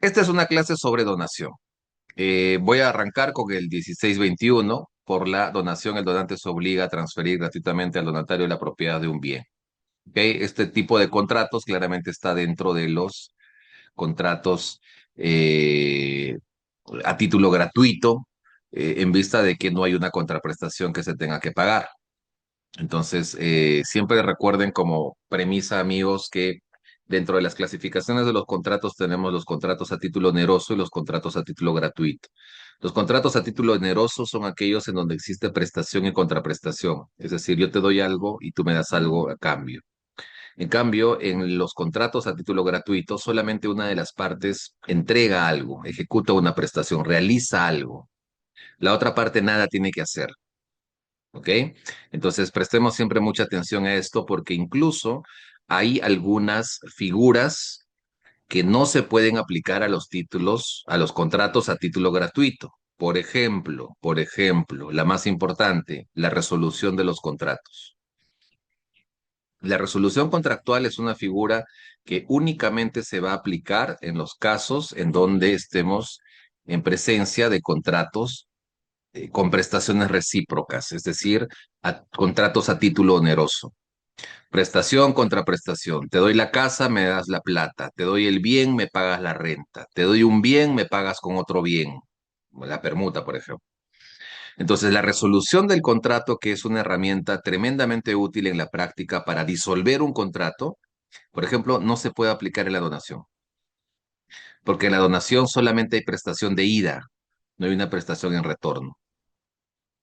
Esta es una clase sobre donación. Voy a arrancar con el 1621. Por la donación, el donante se obliga a transferir gratuitamente al donatario la propiedad de un bien. ¿Ok? Este tipo de contratos claramente está dentro de los contratos eh, a título gratuito, en vista de que no hay una contraprestación que se tenga que pagar. Entonces, siempre recuerden como premisa, amigos, que dentro de las clasificaciones de los contratos tenemos los contratos a título oneroso y los contratos a título gratuito. Los contratos a título oneroso son aquellos en donde existe prestación y contraprestación. Es decir, yo te doy algo y tú me das algo a cambio. En cambio, en los contratos a título gratuito, solamente una de las partes entrega algo, ejecuta una prestación, realiza algo. La otra parte nada tiene que hacer. ¿Ok? Entonces, prestemos siempre mucha atención a esto porque incluso hay algunas figuras que no se pueden aplicar a los títulos, a los contratos a título gratuito. Por ejemplo, la más importante, la resolución de los contratos. La resolución contractual es una figura que únicamente se va a aplicar en los casos en donde estemos en presencia de contratos con prestaciones recíprocas, es decir, contratos a título oneroso. Prestación contra prestación. Te doy la casa, me das la plata. Te doy el bien, me pagas la renta. Te doy un bien, me pagas con otro bien. La permuta, por ejemplo. Entonces, la resolución del contrato, que es una herramienta tremendamente útil en la práctica para disolver un contrato, por ejemplo, no se puede aplicar en la donación, porque en la donación solamente hay prestación de ida, no hay una prestación en retorno.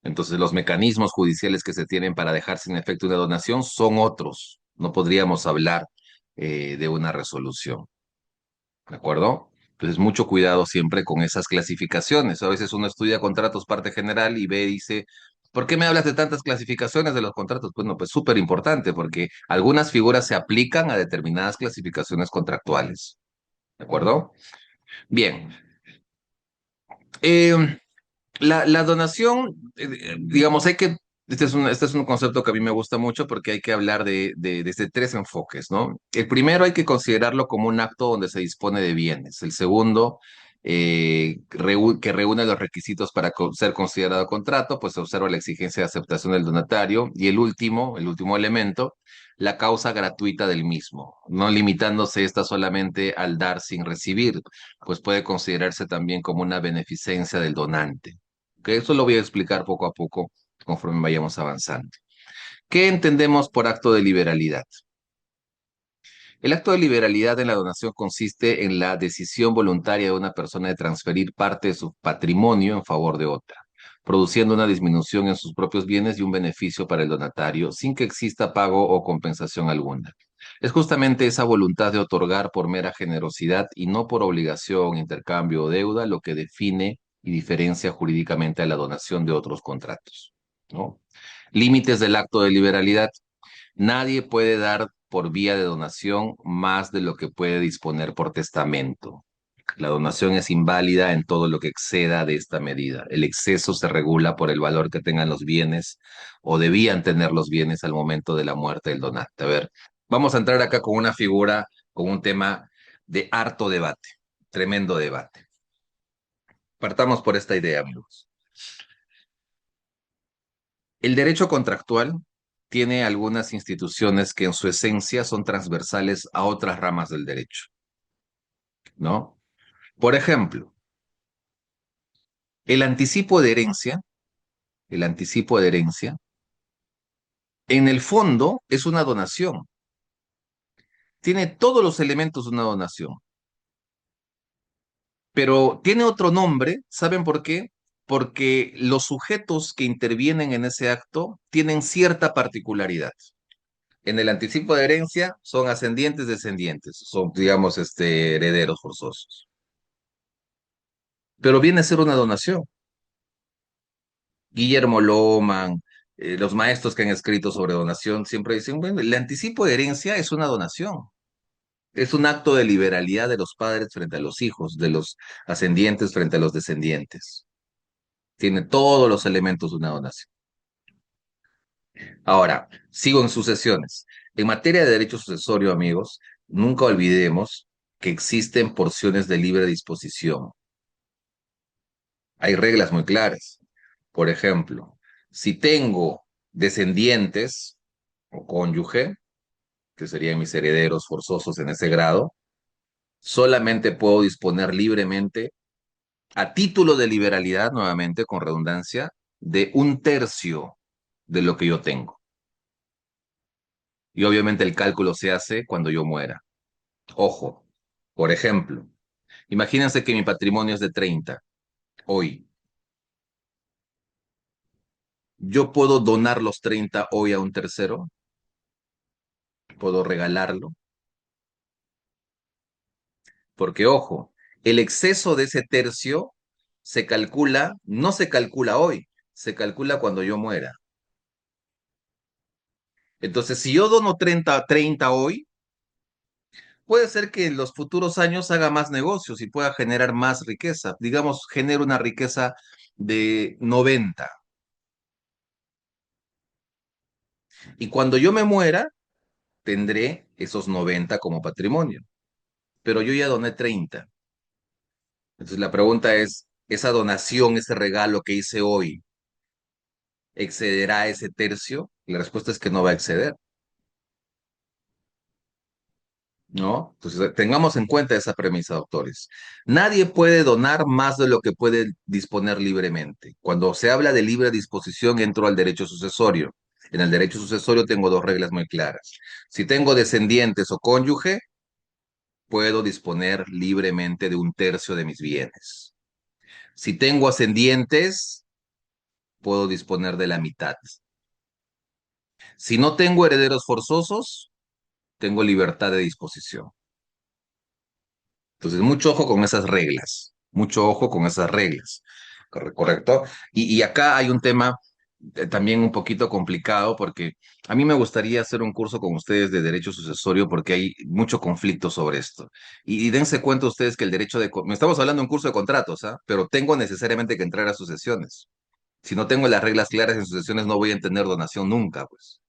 Entonces, los mecanismos judiciales que se tienen para dejar sin efecto una donación son otros. No podríamos hablar de una resolución. ¿De acuerdo? Entonces, mucho cuidado siempre con esas clasificaciones. A veces uno estudia contratos parte general y ve y dice, ¿por qué me hablas de tantas clasificaciones de los contratos? Bueno, pues súper importante, porque algunas figuras se aplican a determinadas clasificaciones contractuales. ¿De acuerdo? Bien. Eh, la donación, digamos, este es un concepto que a mí me gusta mucho porque hay que hablar desde tres enfoques, ¿no? El primero hay que considerarlo como un acto donde se dispone de bienes. El segundo, que reúne los requisitos para ser considerado contrato, pues se observa la exigencia de aceptación del donatario. Y el último elemento, la causa gratuita del mismo, no limitándose esta solamente al dar sin recibir, pues puede considerarse también como una beneficencia del donante. Que eso lo voy a explicar poco a poco conforme vayamos avanzando. ¿Qué entendemos por acto de liberalidad? El acto de liberalidad en la donación consiste en la decisión voluntaria de una persona de transferir parte de su patrimonio en favor de otra, produciendo una disminución en sus propios bienes y un beneficio para el donatario sin que exista pago o compensación alguna. Es justamente esa voluntad de otorgar por mera generosidad y no por obligación, intercambio o deuda lo que define y diferencia jurídicamente a la donación de otros contratos, ¿no? Límites del acto de liberalidad. Nadie puede dar por vía de donación más de lo que puede disponer por testamento. La donación es inválida en todo lo que exceda de esta medida. El exceso se regula por el valor que tengan los bienes o debían tener los bienes al momento de la muerte del donante. A ver, vamos a entrar acá con una figura, con un tema de harto debate, tremendo debate. Partamos por esta idea, amigos. El derecho contractual tiene algunas instituciones que en su esencia son transversales a otras ramas del derecho, ¿no? Por ejemplo, el anticipo de herencia, el anticipo de herencia, en el fondo es una donación. Tiene todos los elementos de una donación, pero tiene otro nombre, ¿saben por qué? Porque los sujetos que intervienen en ese acto tienen cierta particularidad. En el anticipo de herencia son ascendientes, descendientes, son, digamos, herederos forzosos. Pero viene a ser una donación. Guillermo Loman, los maestros que han escrito sobre donación siempre dicen, bueno, el anticipo de herencia es una donación. Es un acto de liberalidad de los padres frente a los hijos, de los ascendientes frente a los descendientes. Tiene todos los elementos de una donación. Ahora, sigo en sucesiones. En materia de derecho sucesorio, amigos, nunca olvidemos. que existen porciones de libre disposición. Hay reglas muy claras. Por ejemplo, si tengo descendientes o cónyuge, que serían mis herederos forzosos en ese grado, solamente puedo disponer libremente, a título de liberalidad, nuevamente, con redundancia, de un tercio de lo que yo tengo. Y obviamente el cálculo se hace cuando yo muera. Ojo, por ejemplo, imagínense que mi patrimonio es de 30 hoy. Yo puedo donar los 30 hoy a un tercero, puedo regalarlo, porque ojo, el exceso de ese tercio se calcula, no se calcula hoy, se calcula cuando yo muera. Entonces, si yo dono 30 hoy, puede ser que en los futuros años haga más negocios y pueda generar más riqueza. Digamos, genere una riqueza de 90. Y cuando yo me muera, tendré esos 90 como patrimonio. Pero yo ya doné 30. Entonces la pregunta es, ¿esa donación, ese regalo que hice hoy, excederá ese tercio? La respuesta es que no va a exceder, ¿no? Entonces tengamos en cuenta esa premisa, doctores. Nadie puede donar más de lo que puede disponer libremente. Cuando se habla de libre disposición, entro al derecho sucesorio. En el derecho sucesorio tengo dos reglas muy claras. Si tengo descendientes o cónyuge, puedo disponer libremente de un tercio de mis bienes. Si tengo ascendientes, puedo disponer de la mitad. Si no tengo herederos forzosos, tengo libertad de disposición. Entonces, mucho ojo con esas reglas, mucho ojo con esas reglas, ¿correcto? Y acá hay un tema también un poquito complicado porque a mí me gustaría hacer un curso con ustedes de derecho sucesorio porque hay mucho conflicto sobre esto. Y dense cuenta ustedes que el derecho de... Me estamos hablando de un curso de contratos, ¿ah? Pero tengo necesariamente que entrar a sucesiones. Si no tengo las reglas claras en sucesiones, no voy a entender donación nunca, pues.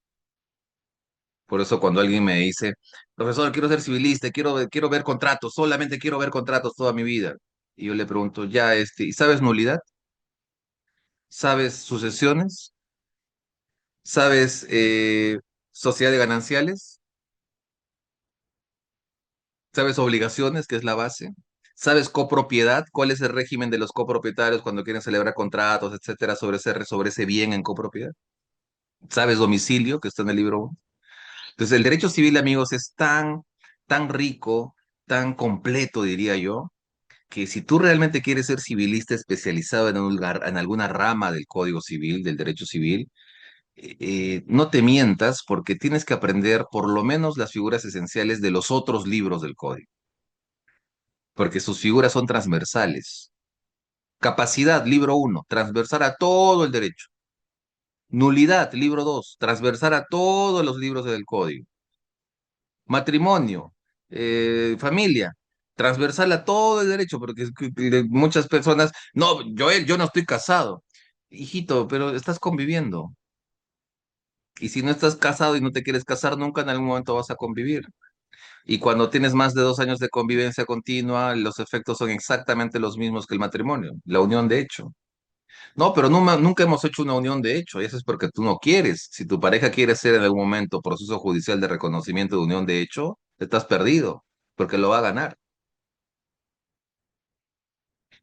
Por eso cuando alguien me dice, profesor, quiero ser civilista, quiero ver contratos, solamente quiero ver contratos toda mi vida. Y yo le pregunto, ya, ¿y sabes nulidad? ¿Sabes sucesiones? ¿Sabes sociedad de gananciales? ¿Sabes obligaciones, que es la base? ¿Sabes copropiedad? ¿Cuál es el régimen de los copropietarios cuando quieren celebrar contratos, etcétera, sobre ese bien en copropiedad? ¿Sabes domicilio, que está en el libro 1? Entonces, el derecho civil, amigos, es tan rico, tan completo, diría yo, que si tú realmente quieres ser civilista especializado en, un lugar, en alguna rama del Código Civil, del derecho civil, no te mientas porque tienes que aprender por lo menos las figuras esenciales de los otros libros del Código, porque sus figuras son transversales. Capacidad, libro 1, transversal a todo el derecho. Nulidad, libro 2, transversal a todos los libros del Código. Matrimonio, familia, transversal a todo el derecho, porque es que muchas personas, no, yo no estoy casado. Hijito, pero estás conviviendo. Y si no estás casado y no te quieres casar, nunca en algún momento vas a convivir. Y cuando tienes más de 2 años de convivencia continua, los efectos son exactamente los mismos que el matrimonio, la unión de hecho. No, pero nunca hemos hecho una unión de hecho, y eso es porque tú no quieres. Si tu pareja quiere hacer en algún momento proceso judicial de reconocimiento de unión de hecho, estás perdido, porque lo va a ganar.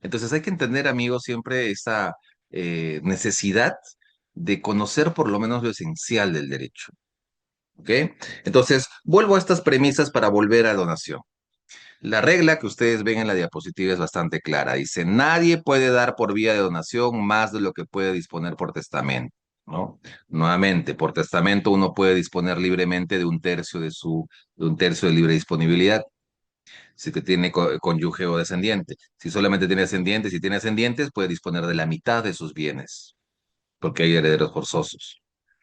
Entonces hay que entender, amigos, siempre esa necesidad de conocer por lo menos lo esencial del derecho. ¿Ok? Entonces, vuelvo a estas premisas para volver a donación. La regla que ustedes ven en la diapositiva es bastante clara. Dice, nadie puede dar por vía de donación más de lo que puede disponer por testamento, ¿no? Nuevamente, por testamento uno puede disponer libremente de un tercio de libre disponibilidad, si que tiene cónyuge o descendiente. Si solamente tiene descendientes, si tiene ascendientes, puede disponer de la mitad de sus bienes, porque hay herederos forzosos.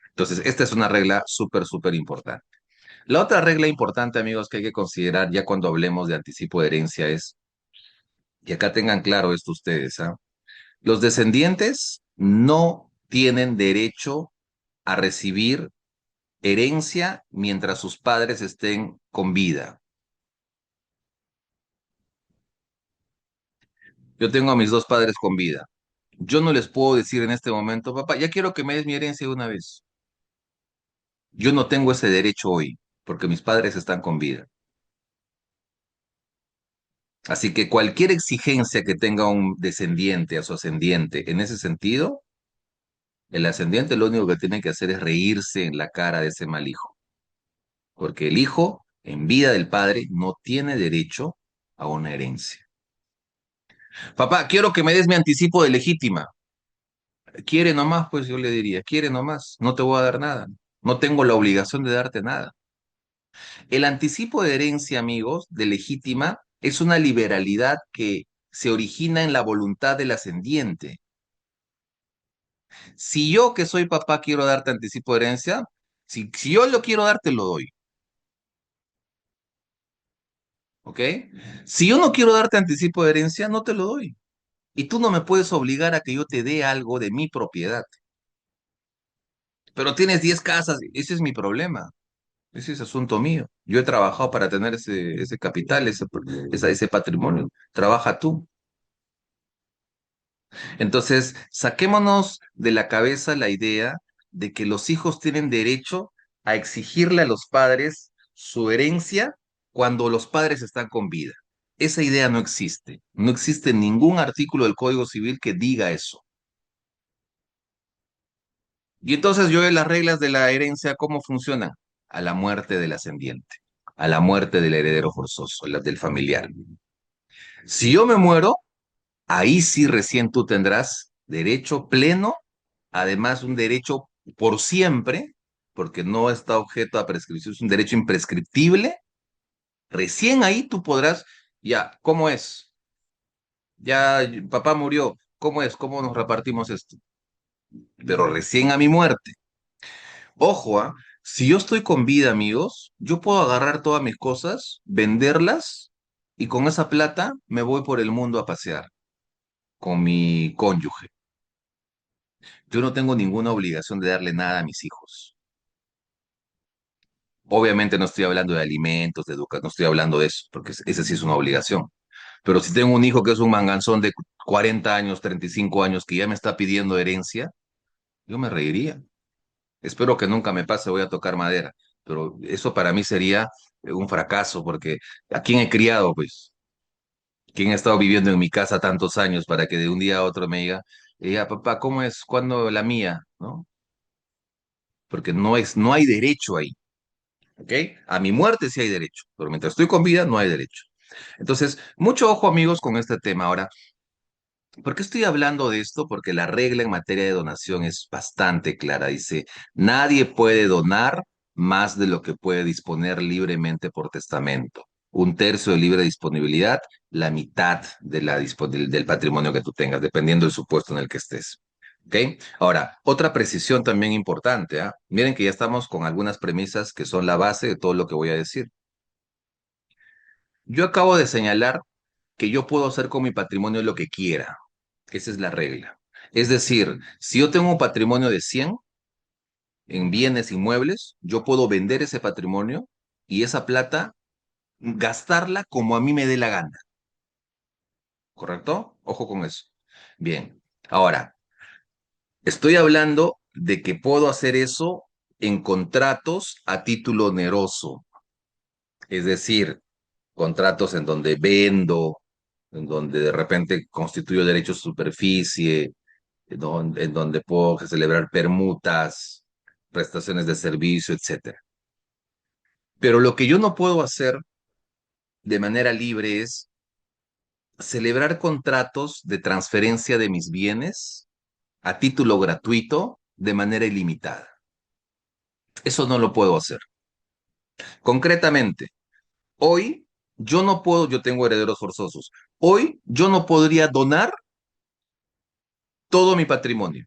Entonces, esta es una regla súper importante. La otra regla importante, amigos, que hay que considerar ya cuando hablemos de anticipo de herencia es, y acá tengan claro esto ustedes, ¿ah? Los descendientes no tienen derecho a recibir herencia mientras sus padres estén con vida. Yo tengo a mis dos padres con vida. Yo no les puedo decir en este momento, papá, ya quiero que me des mi herencia de una vez. Yo no tengo ese derecho hoy, porque mis padres están con vida. Así que cualquier exigencia que tenga un descendiente a su ascendiente en ese sentido, el ascendiente lo único que tiene que hacer es reírse en la cara de ese mal hijo, porque el hijo, en vida del padre, no tiene derecho a una herencia. Papá, quiero que me des mi anticipo de legítima. Quiere nomás, pues yo le diría, quiere nomás, no te voy a dar nada. No tengo la obligación de darte nada. El anticipo de herencia, amigos, de legítima, es una liberalidad que se origina en la voluntad del ascendiente. Si yo que soy papá quiero darte anticipo de herencia, si yo lo quiero dar, te lo doy, ¿ok? Si yo no quiero darte anticipo de herencia, no te lo doy. Y tú no me puedes obligar a que yo te dé algo de mi propiedad. Pero tienes 10 casas, ese es mi problema, ese es asunto mío. Yo he trabajado para tener ese capital, ese patrimonio. Trabaja tú. Entonces, saquémonos de la cabeza la idea de que los hijos tienen derecho a exigirle a los padres su herencia cuando los padres están con vida. Esa idea no existe. No existe ningún artículo del Código Civil que diga eso. Y entonces yo de las reglas de la herencia, ¿cómo funcionan? A la muerte del ascendiente, a la muerte del heredero forzoso, la del familiar. Si yo me muero, ahí sí recién tú tendrás derecho pleno, además un derecho por siempre, porque no está objeto a prescripción, es un derecho imprescriptible. Recién ahí tú podrás, ya, ¿cómo es? Ya, papá murió, ¿cómo es? ¿Cómo nos repartimos esto? Pero recién a mi muerte. Ojo, ¿ah? Si yo estoy con vida, amigos, yo puedo agarrar todas mis cosas, venderlas y con esa plata me voy por el mundo a pasear con mi cónyuge. Yo no tengo ninguna obligación de darle nada a mis hijos. Obviamente no estoy hablando de alimentos, de educación, no estoy hablando de eso, porque esa sí es una obligación. Pero si tengo un hijo que es un manganzón de 40 años, 35 años, que ya me está pidiendo herencia, yo me reiría. Espero que nunca me pase, voy a tocar madera. Pero eso para mí sería un fracaso, porque ¿a quién he criado, pues? ¿Quién ha estado viviendo en mi casa tantos años para que de un día a otro me diga, papá, ¿cómo es? ¿Cuándo la mía? ¿No? Porque no hay derecho ahí. ¿Ok? A mi muerte sí hay derecho, pero mientras estoy con vida no hay derecho. Entonces, mucho ojo amigos con este tema. Ahora, ¿por qué estoy hablando de esto? Porque la regla en materia de donación es bastante clara. Dice, nadie puede donar más de lo que puede disponer libremente por testamento. Un tercio de libre disponibilidad, la mitad de del patrimonio que tú tengas, dependiendo del supuesto en el que estés. ¿Ok? Ahora, otra precisión también importante, ¿ah? Miren que ya estamos con algunas premisas que son la base de todo lo que voy a decir. Yo acabo de señalar que yo puedo hacer con mi patrimonio lo que quiera. Esa es la regla. Es decir, si yo tengo un patrimonio de 100 en bienes inmuebles, yo puedo vender ese patrimonio y esa plata gastarla como a mí me dé la gana. ¿Correcto? Ojo con eso. Bien. Ahora, estoy hablando de que puedo hacer eso en contratos a título oneroso. Es decir, contratos en donde vendo, en donde de repente constituyo derechos de superficie, en donde puedo celebrar permutas, prestaciones de servicio, etcétera. Pero lo que yo no puedo hacer de manera libre es celebrar contratos de transferencia de mis bienes a título gratuito de manera ilimitada. Eso no lo puedo hacer. Concretamente, hoy yo no puedo, yo tengo herederos forzosos. Hoy yo no podría donar todo mi patrimonio,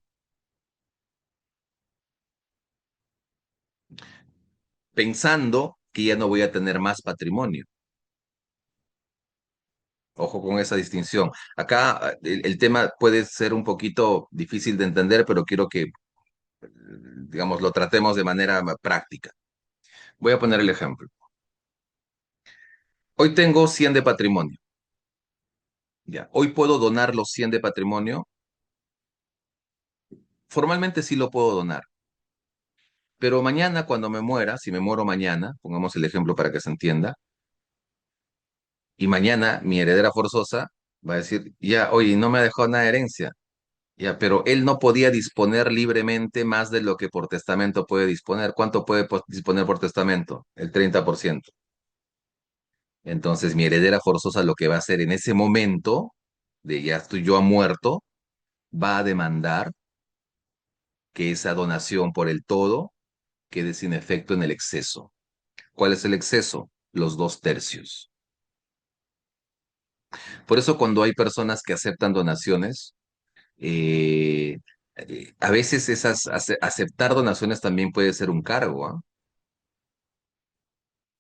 pensando que ya no voy a tener más patrimonio. Ojo con esa distinción. Acá el tema puede ser un poquito difícil de entender, pero quiero que, digamos, lo tratemos de manera práctica. Voy a poner el ejemplo. Hoy tengo 100 de patrimonio. Ya, hoy puedo donar los 100 de patrimonio. Formalmente sí lo puedo donar, pero mañana cuando me muera, si me muero mañana, pongamos el ejemplo para que se entienda, y mañana mi heredera forzosa va a decir, ya, oye, no me ha dejado nada de herencia. Ya, pero él no podía disponer libremente más de lo que por testamento puede disponer. ¿Cuánto puede disponer por testamento? El 30%. Entonces, mi heredera forzosa lo que va a hacer en ese momento, de ya estoy yo muerto, va a demandar que esa donación por el todo quede sin efecto en el exceso. ¿Cuál es el exceso? Los 2 tercios. Por eso cuando hay personas que aceptan donaciones, eh, a veces aceptar donaciones también puede ser un cargo, ¿ah?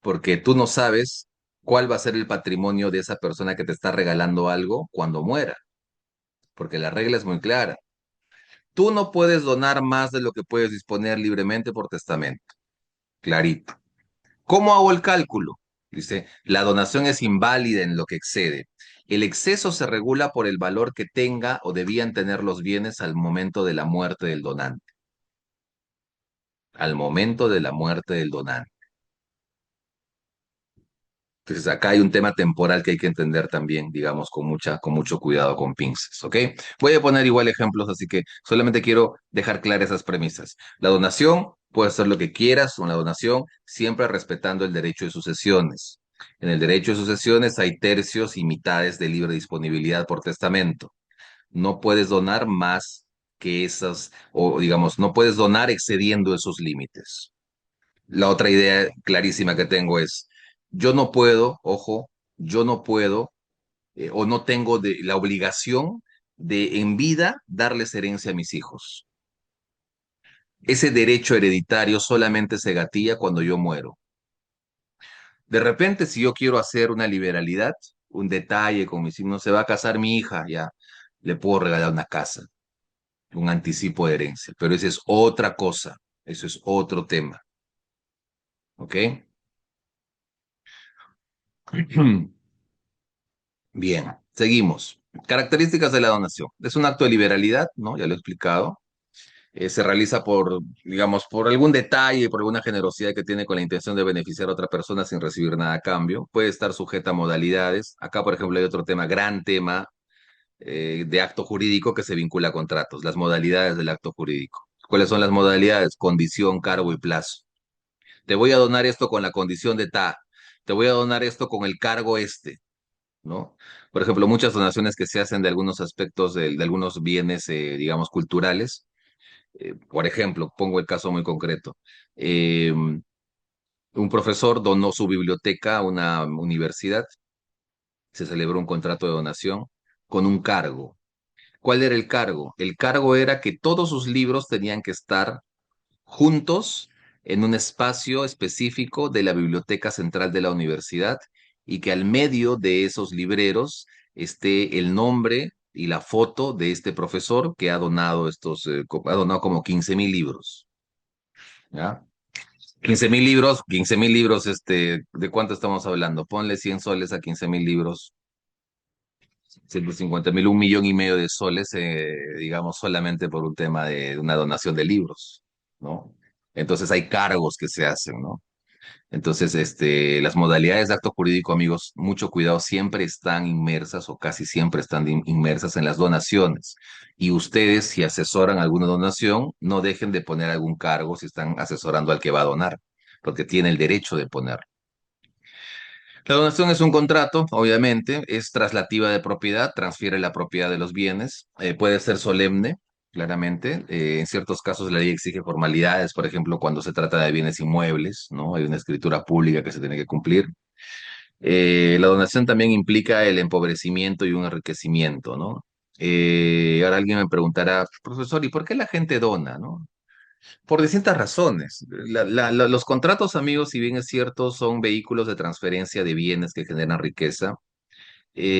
Porque tú no sabes cuál va a ser el patrimonio de esa persona que te está regalando algo cuando muera, porque la regla es muy clara. Tú no puedes donar más de lo que puedes disponer libremente por testamento. Clarito. ¿Cómo hago el cálculo? Dice, la donación es inválida en lo que excede. El exceso se regula por el valor que tenga o debían tener los bienes al momento de la muerte del donante. Al momento de la muerte del donante. Entonces acá hay un tema temporal que hay que entender también, digamos, con mucho cuidado, con pinzas, ¿ok? Voy a poner igual ejemplos, así que solamente quiero dejar claras esas premisas. La donación, puede hacer lo que quieras con la donación, siempre respetando el derecho de sucesiones. En el derecho de sucesiones hay tercios y mitades de libre disponibilidad por testamento. No puedes donar más que esas, o digamos, no puedes donar excediendo esos límites. La otra idea clarísima que tengo es, yo no puedo, ojo, yo no puedo o no tengo la obligación de en vida darles herencia a mis hijos. Ese derecho hereditario solamente se gatilla cuando yo muero. De repente, si yo quiero hacer una liberalidad, un detalle con mis hijos, no se va a casar mi hija, ya le puedo regalar una casa, un anticipo de herencia, pero esa es otra cosa, eso es otro tema, ¿ok? Bien, seguimos. Características de la donación. Es un acto de liberalidad, ¿no? Ya lo he explicado. Se realiza por, digamos, por algún detalle, por alguna generosidad que tiene con la intención de beneficiar a otra persona sin recibir nada a cambio. Puede estar sujeta a modalidades. Acá, por ejemplo, hay otro tema, gran tema de acto jurídico que se vincula a contratos, las modalidades del acto jurídico. ¿Cuáles son las modalidades? Condición, cargo y plazo. Te voy a donar esto con la condición de ta. Te voy a donar esto con el cargo este. ¿No? Por ejemplo, muchas donaciones que se hacen de algunos aspectos de algunos bienes, digamos, culturales. Por ejemplo, pongo el caso muy concreto. Un profesor donó su biblioteca a una universidad, se celebró un contrato de donación con un cargo. ¿Cuál era el cargo? El cargo era que todos sus libros tenían que estar juntos en un espacio específico de la Biblioteca Central de la Universidad y que al medio de esos libreros esté el nombre y la foto de este profesor que ha donado ha donado como 15.000 libros, ¿ya? 15.000 libros, 15.000 libros, ¿de cuánto estamos hablando? Ponle 100 soles a 15.000 libros, 150.000, 1,5 millones de soles, digamos, solamente por un tema de una donación de libros, ¿no? Entonces hay cargos que se hacen, ¿no? Entonces, las modalidades de acto jurídico, amigos, mucho cuidado, siempre están inmersas o casi siempre están inmersas en las donaciones. Y ustedes, si asesoran alguna donación, no dejen de poner algún cargo si están asesorando al que va a donar, porque tiene el derecho de poner. La donación es un contrato, obviamente, es traslativa de propiedad, transfiere la propiedad de los bienes, puede ser solemne, claramente. En ciertos casos la ley exige formalidades, por ejemplo, cuando se trata de bienes inmuebles, ¿no? Hay una escritura pública que se tiene que cumplir. La donación también implica el empobrecimiento y un enriquecimiento, ¿no? Ahora alguien me preguntará, profesor, ¿y por qué la gente dona, no? Por distintas razones. Los contratos, amigos, si bien es cierto, son vehículos de transferencia de bienes que generan riqueza.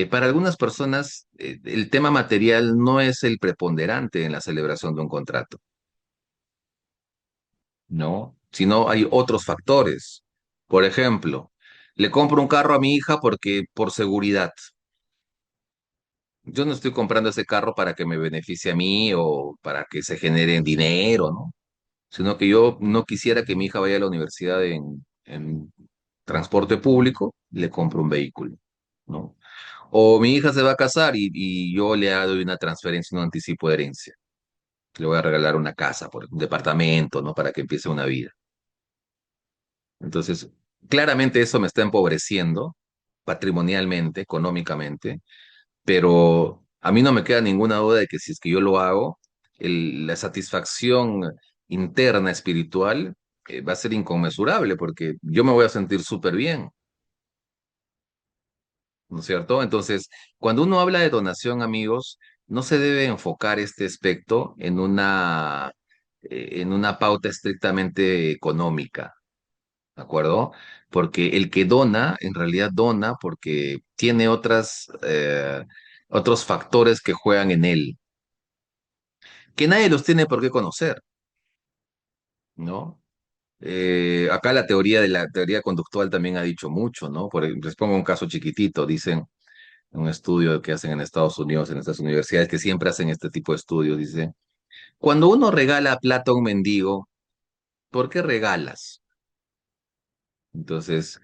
Para algunas personas, el tema material no es el preponderante en la celebración de un contrato, ¿no? Sino hay otros factores. Por ejemplo, le compro un carro a mi hija porque por seguridad. Yo no estoy comprando ese carro para que me beneficie a mí o para que se genere dinero, ¿no? Sino que yo no quisiera que mi hija vaya a la universidad en transporte público, le compro un vehículo, ¿no? O mi hija se va a casar y yo le doy una transferencia, un anticipo de herencia. Le voy a regalar una casa, un departamento, ¿no? Para que empiece una vida. Entonces, claramente eso me está empobreciendo patrimonialmente, económicamente, pero a mí no me queda ninguna duda de que si es que yo lo hago, la satisfacción interna, espiritual, va a ser inconmensurable porque yo me voy a sentir súper bien, ¿no es cierto? Entonces, cuando uno habla de donación, amigos, no se debe enfocar este aspecto en una pauta estrictamente económica. ¿De acuerdo? Porque el que dona, en realidad dona porque tiene otros factores que juegan en él, que nadie los tiene por qué conocer, ¿no? Acá la teoría de la teoría conductual también ha dicho mucho, ¿no? Les pongo un caso chiquitito, dicen, un estudio que hacen en Estados Unidos, en estas universidades que siempre hacen este tipo de estudios, dice, cuando uno regala plata a un mendigo, ¿por qué regalas? Entonces,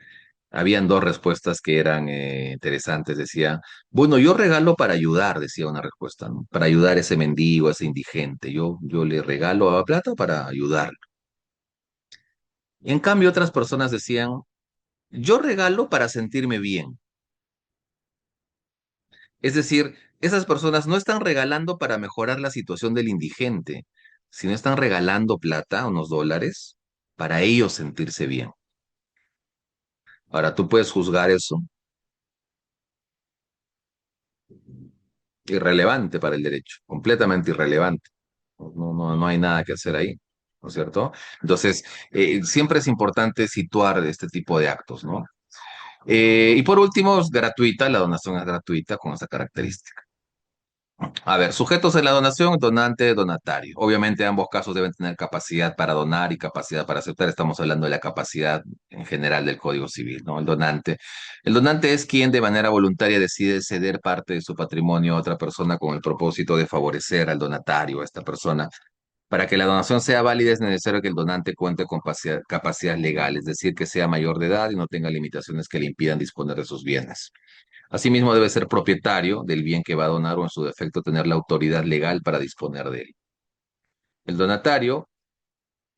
habían dos respuestas que eran interesantes. Decía, bueno, yo regalo para ayudar, decía una respuesta, ¿no? Para ayudar a ese mendigo, a ese indigente. Yo le regalo a plata para ayudarlo. En cambio, otras personas decían, yo regalo para sentirme bien. Es decir, esas personas no están regalando para mejorar la situación del indigente, sino están regalando plata, unos dólares, para ellos sentirse bien. Ahora, tú puedes juzgar eso irrelevante para el derecho, completamente irrelevante. No hay nada que hacer ahí, ¿no es cierto? Entonces, siempre es importante situar este tipo de actos, ¿no? Y por último, es gratuita, la donación es gratuita con esa característica. A ver, sujetos en la donación, donante, donatario. Obviamente ambos casos deben tener capacidad para donar y capacidad para aceptar. Estamos hablando de la capacidad en general del Código Civil, ¿no? El donante. El donante es quien de manera voluntaria decide ceder parte de su patrimonio a otra persona con el propósito de favorecer al donatario, a esta persona. Para que la donación sea válida es necesario que el donante cuente con capacidad legal, es decir, que sea mayor de edad y no tenga limitaciones que le impidan disponer de sus bienes. Asimismo, debe ser propietario del bien que va a donar o, en su defecto, tener la autoridad legal para disponer de él. El donatario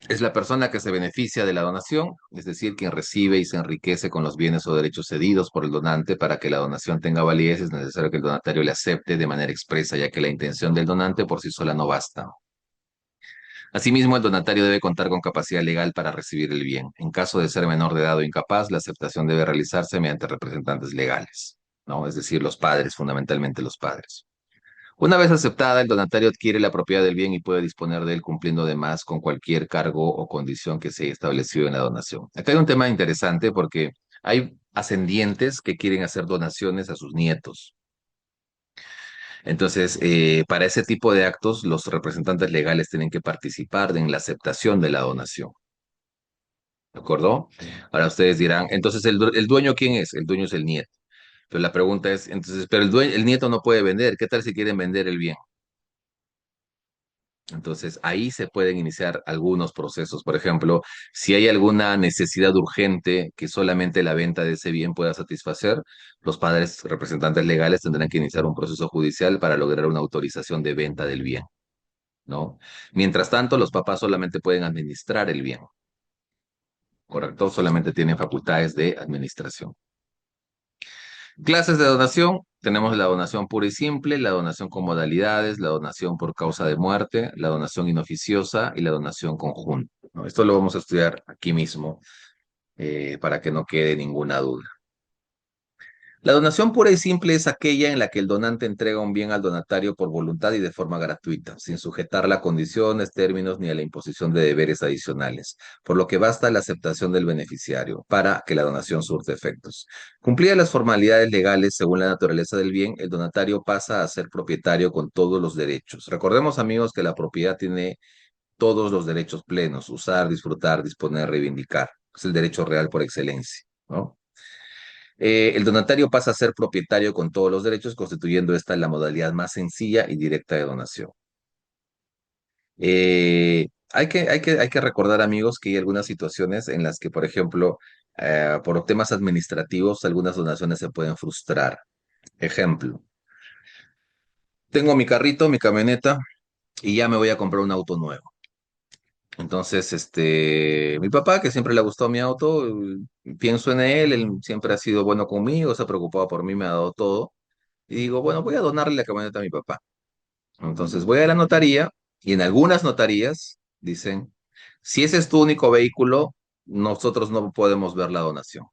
es la persona que se beneficia de la donación, es decir, quien recibe y se enriquece con los bienes o derechos cedidos por el donante. Para que la donación tenga validez, es necesario que el donatario le acepte de manera expresa, ya que la intención del donante por sí sola no basta. Asimismo, el donatario debe contar con capacidad legal para recibir el bien. En caso de ser menor de edad o incapaz, la aceptación debe realizarse mediante representantes legales, ¿no? Es decir, los padres, fundamentalmente los padres. Una vez aceptada, el donatario adquiere la propiedad del bien y puede disponer de él cumpliendo además con cualquier cargo o condición que se haya establecido en la donación. Acá hay un tema interesante porque hay ascendientes que quieren hacer donaciones a sus nietos. Entonces, para ese tipo de actos, los representantes legales tienen que participar en la aceptación de la donación. ¿De acuerdo? Ahora ustedes dirán, entonces, ¿el dueño quién es? El dueño es el nieto. Pero la pregunta es, entonces, pero el nieto no puede vender. ¿Qué tal si quieren vender el bien? Entonces, ahí se pueden iniciar algunos procesos. Por ejemplo, si hay alguna necesidad urgente que solamente la venta de ese bien pueda satisfacer, los padres representantes legales tendrán que iniciar un proceso judicial para lograr una autorización de venta del bien, ¿no? Mientras tanto, los papás solamente pueden administrar el bien, ¿correcto? Solamente tienen facultades de administración. Clases de donación. Tenemos la donación pura y simple, la donación con modalidades, la donación por causa de muerte, la donación inoficiosa y la donación conjunta, ¿no? Esto lo vamos a estudiar aquí mismo para que no quede ninguna duda. La donación pura y simple es aquella en la que el donante entrega un bien al donatario por voluntad y de forma gratuita, sin sujetarla a condiciones, términos ni a la imposición de deberes adicionales, por lo que basta la aceptación del beneficiario para que la donación surte efectos. Cumplidas las formalidades legales según la naturaleza del bien, el donatario pasa a ser propietario con todos los derechos. Recordemos, amigos, que la propiedad tiene todos los derechos plenos: usar, disfrutar, disponer, reivindicar. Es el derecho real por excelencia, ¿no? El donatario pasa a ser propietario con todos los derechos, constituyendo esta la modalidad más sencilla y directa de donación. Hay que recordar, amigos, que hay algunas situaciones en las que, por ejemplo, por temas administrativos, algunas donaciones se pueden frustrar. Ejemplo, tengo mi carrito, mi camioneta, y ya me voy a comprar un auto nuevo. Entonces, mi papá, que siempre le ha gustado mi auto, pienso en él siempre ha sido bueno conmigo, se ha preocupado por mí, me ha dado todo. Y digo, bueno, voy a donarle la camioneta a mi papá. Entonces voy a la notaría y en algunas notarías dicen, si ese es tu único vehículo, nosotros no podemos ver la donación,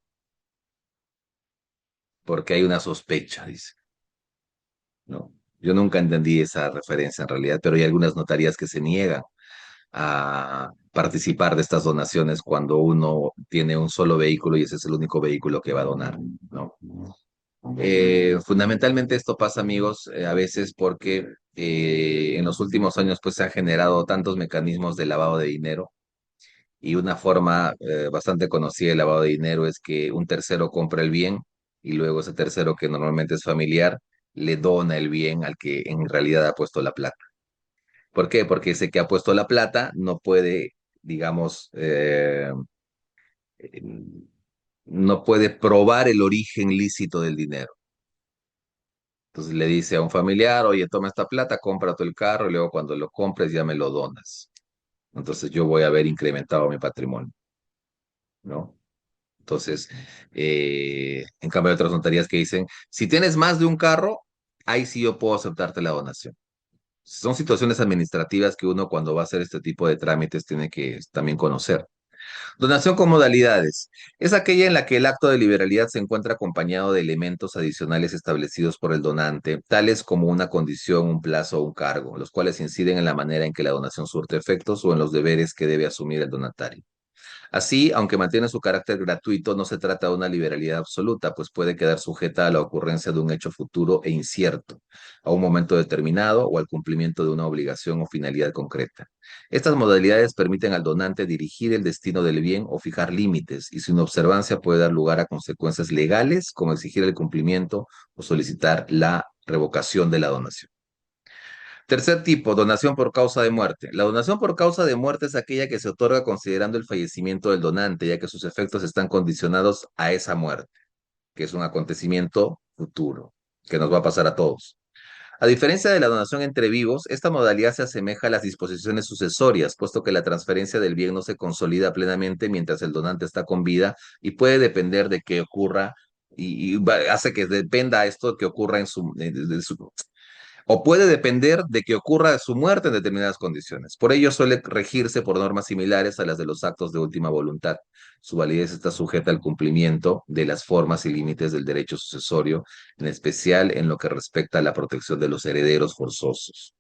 porque hay una sospecha, dice, ¿no? Yo nunca entendí esa referencia en realidad, pero hay algunas notarías que se niegan a participar de estas donaciones cuando uno tiene un solo vehículo y ese es el único vehículo que va a donar, ¿no? Fundamentalmente esto pasa, amigos, a veces porque en los últimos años pues se han generado tantos mecanismos de lavado de dinero y una forma bastante conocida de lavado de dinero es que un tercero compra el bien y luego ese tercero, que normalmente es familiar, le dona el bien al que en realidad ha puesto la plata. ¿Por qué? Porque ese que ha puesto la plata no puede, digamos, eh, no puede probar el origen lícito del dinero. Entonces le dice a un familiar, oye, toma esta plata, cómprate el carro y luego cuando lo compres ya me lo donas. Entonces yo voy a haber incrementado mi patrimonio, ¿no? Entonces, en cambio hay otras notarías que dicen, si tienes más de un carro, ahí sí yo puedo aceptarte la donación. Son situaciones administrativas que uno cuando va a hacer este tipo de trámites tiene que también conocer. Donación con modalidades. Es aquella en la que el acto de liberalidad se encuentra acompañado de elementos adicionales establecidos por el donante, tales como una condición, un plazo o un cargo, los cuales inciden en la manera en que la donación surte efectos o en los deberes que debe asumir el donatario. Así, aunque mantiene su carácter gratuito, no se trata de una liberalidad absoluta, pues puede quedar sujeta a la ocurrencia de un hecho futuro e incierto, a un momento determinado o al cumplimiento de una obligación o finalidad concreta. Estas modalidades permiten al donante dirigir el destino del bien o fijar límites, y su inobservancia puede dar lugar a consecuencias legales, como exigir el cumplimiento o solicitar la revocación de la donación. Tercer tipo, donación por causa de muerte. La donación por causa de muerte es aquella que se otorga considerando el fallecimiento del donante, ya que sus efectos están condicionados a esa muerte, que es un acontecimiento futuro, que nos va a pasar a todos. A diferencia de la donación entre vivos, esta modalidad se asemeja a las disposiciones sucesorias, puesto que la transferencia del bien no se consolida plenamente mientras el donante está con vida y puede depender de que ocurra hace que dependa esto que ocurra o puede depender de que ocurra su muerte en determinadas condiciones. Por ello suele regirse por normas similares a las de los actos de última voluntad. Su validez está sujeta al cumplimiento de las formas y límites del derecho sucesorio, en especial en lo que respecta a la protección de los herederos forzosos.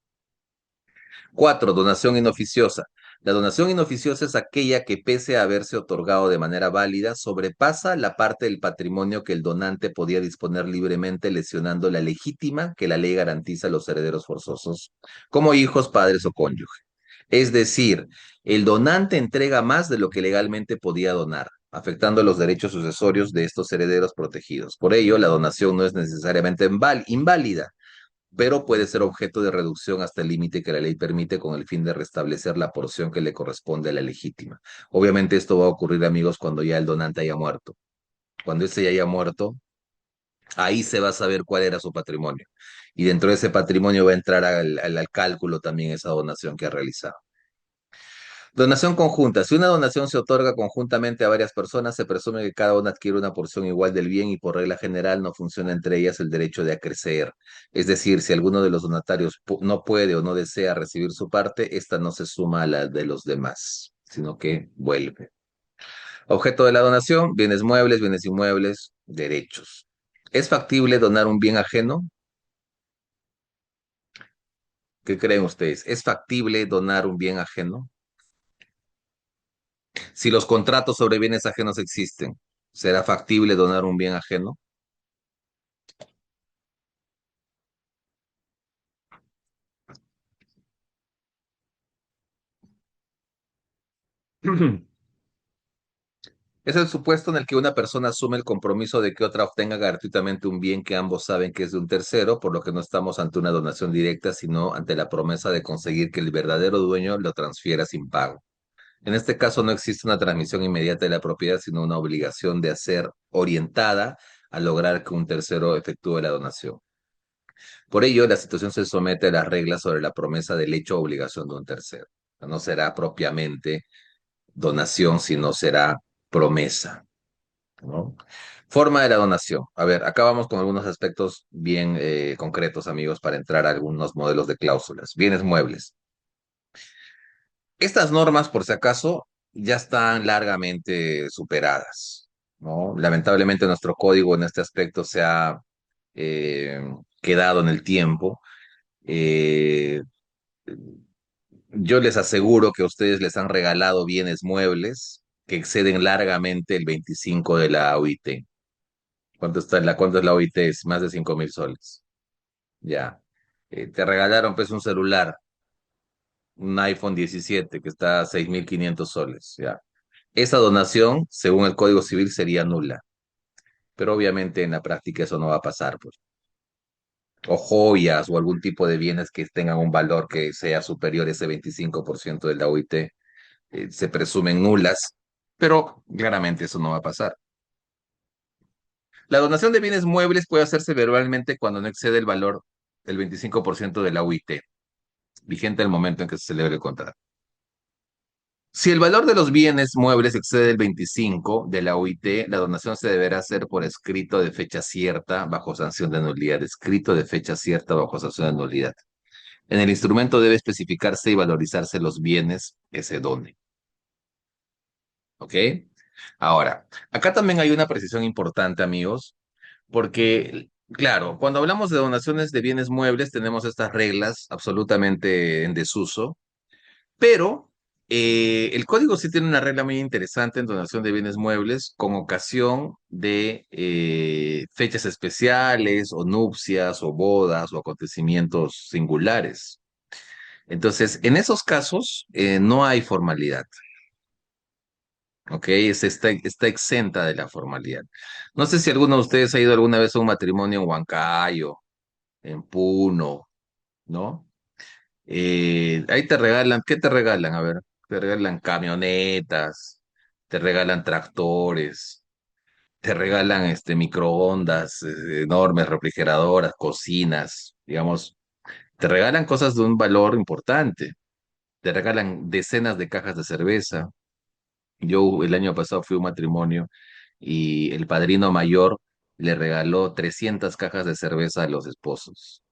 Cuatro, donación inoficiosa. La donación inoficiosa es aquella que, pese a haberse otorgado de manera válida, sobrepasa la parte del patrimonio que el donante podía disponer libremente, lesionando la legítima que la ley garantiza a los herederos forzosos, como hijos, padres o cónyuge. Es decir, el donante entrega más de lo que legalmente podía donar, afectando los derechos sucesorios de estos herederos protegidos. Por ello, la donación no es necesariamente inválida, pero puede ser objeto de reducción hasta el límite que la ley permite con el fin de restablecer la porción que le corresponde a la legítima. Obviamente esto va a ocurrir, amigos, cuando ya el donante haya muerto. Cuando ese ya haya muerto, ahí se va a saber cuál era su patrimonio. Y dentro de ese patrimonio va a entrar al cálculo también esa donación que ha realizado. Donación conjunta. Si una donación se otorga conjuntamente a varias personas, se presume que cada una adquiere una porción igual del bien y por regla general no funciona entre ellas el derecho de acrecer. Es decir, si alguno de los donatarios no puede o no desea recibir su parte, esta no se suma a la de los demás, sino que vuelve. Objeto de la donación, bienes muebles, bienes inmuebles, derechos. ¿Es factible donar un bien ajeno? ¿Qué creen ustedes? ¿Es factible donar un bien ajeno? Si los contratos sobre bienes ajenos existen, ¿será factible donar un bien ajeno? Es el supuesto en el que una persona asume el compromiso de que otra obtenga gratuitamente un bien que ambos saben que es de un tercero, por lo que no estamos ante una donación directa, sino ante la promesa de conseguir que el verdadero dueño lo transfiera sin pago. En este caso no existe una transmisión inmediata de la propiedad, sino una obligación de ser orientada a lograr que un tercero efectúe la donación. Por ello, la situación se somete a las reglas sobre la promesa del hecho o obligación de un tercero. No será propiamente donación, sino será promesa, ¿no? Forma de la donación. A ver, acá vamos con algunos aspectos bien concretos, amigos, para entrar a algunos modelos de cláusulas. Bienes muebles. Estas normas, por si acaso, ya están largamente superadas, ¿no? Lamentablemente nuestro código en este aspecto se ha eh, quedado en el tiempo. Eh, yo les aseguro que a ustedes les han regalado bienes muebles que exceden largamente el 25 de la OIT. ¿Cuánto es la OIT? Es más de 5.000 soles. Ya. Te regalaron pues un celular, un iPhone 17 que está a 6.500 soles. Ya. Esa donación, según el Código Civil, sería nula. Pero obviamente en la práctica eso no va a pasar, pues. O joyas o algún tipo de bienes que tengan un valor que sea superior a ese 25% de la OIT, se presumen nulas, pero claramente eso no va a pasar. La donación de bienes muebles puede hacerse verbalmente cuando no excede el valor del 25% de la UIT, vigente al momento en que se celebre el contrato. Si el valor de los bienes muebles excede el 25 de la UIT, la donación se deberá hacer por escrito de fecha cierta bajo sanción de nulidad. Escrito de fecha cierta bajo sanción de nulidad. En el instrumento debe especificarse y valorizarse los bienes que se donen. ¿Ok? Ahora, acá también hay una precisión importante, amigos, porque, claro, cuando hablamos de donaciones de bienes muebles, tenemos estas reglas absolutamente en desuso, pero el código sí tiene una regla muy interesante en donación de bienes muebles con ocasión de fechas especiales o nupcias o bodas o acontecimientos singulares. Entonces, en esos casos no hay formalidad. ¿Ok? Está exenta de la formalidad. No sé si alguno de ustedes ha ido alguna vez a un matrimonio en Huancayo, en Puno, ¿no? Ahí te regalan, ¿qué te regalan? A ver, te regalan camionetas, te regalan tractores, te regalan microondas enormes, refrigeradoras, cocinas, digamos, te regalan cosas de un valor importante, te regalan decenas de cajas de cerveza. Yo el año pasado fui a un matrimonio y el padrino mayor le regaló 300 cajas de cerveza a los esposos.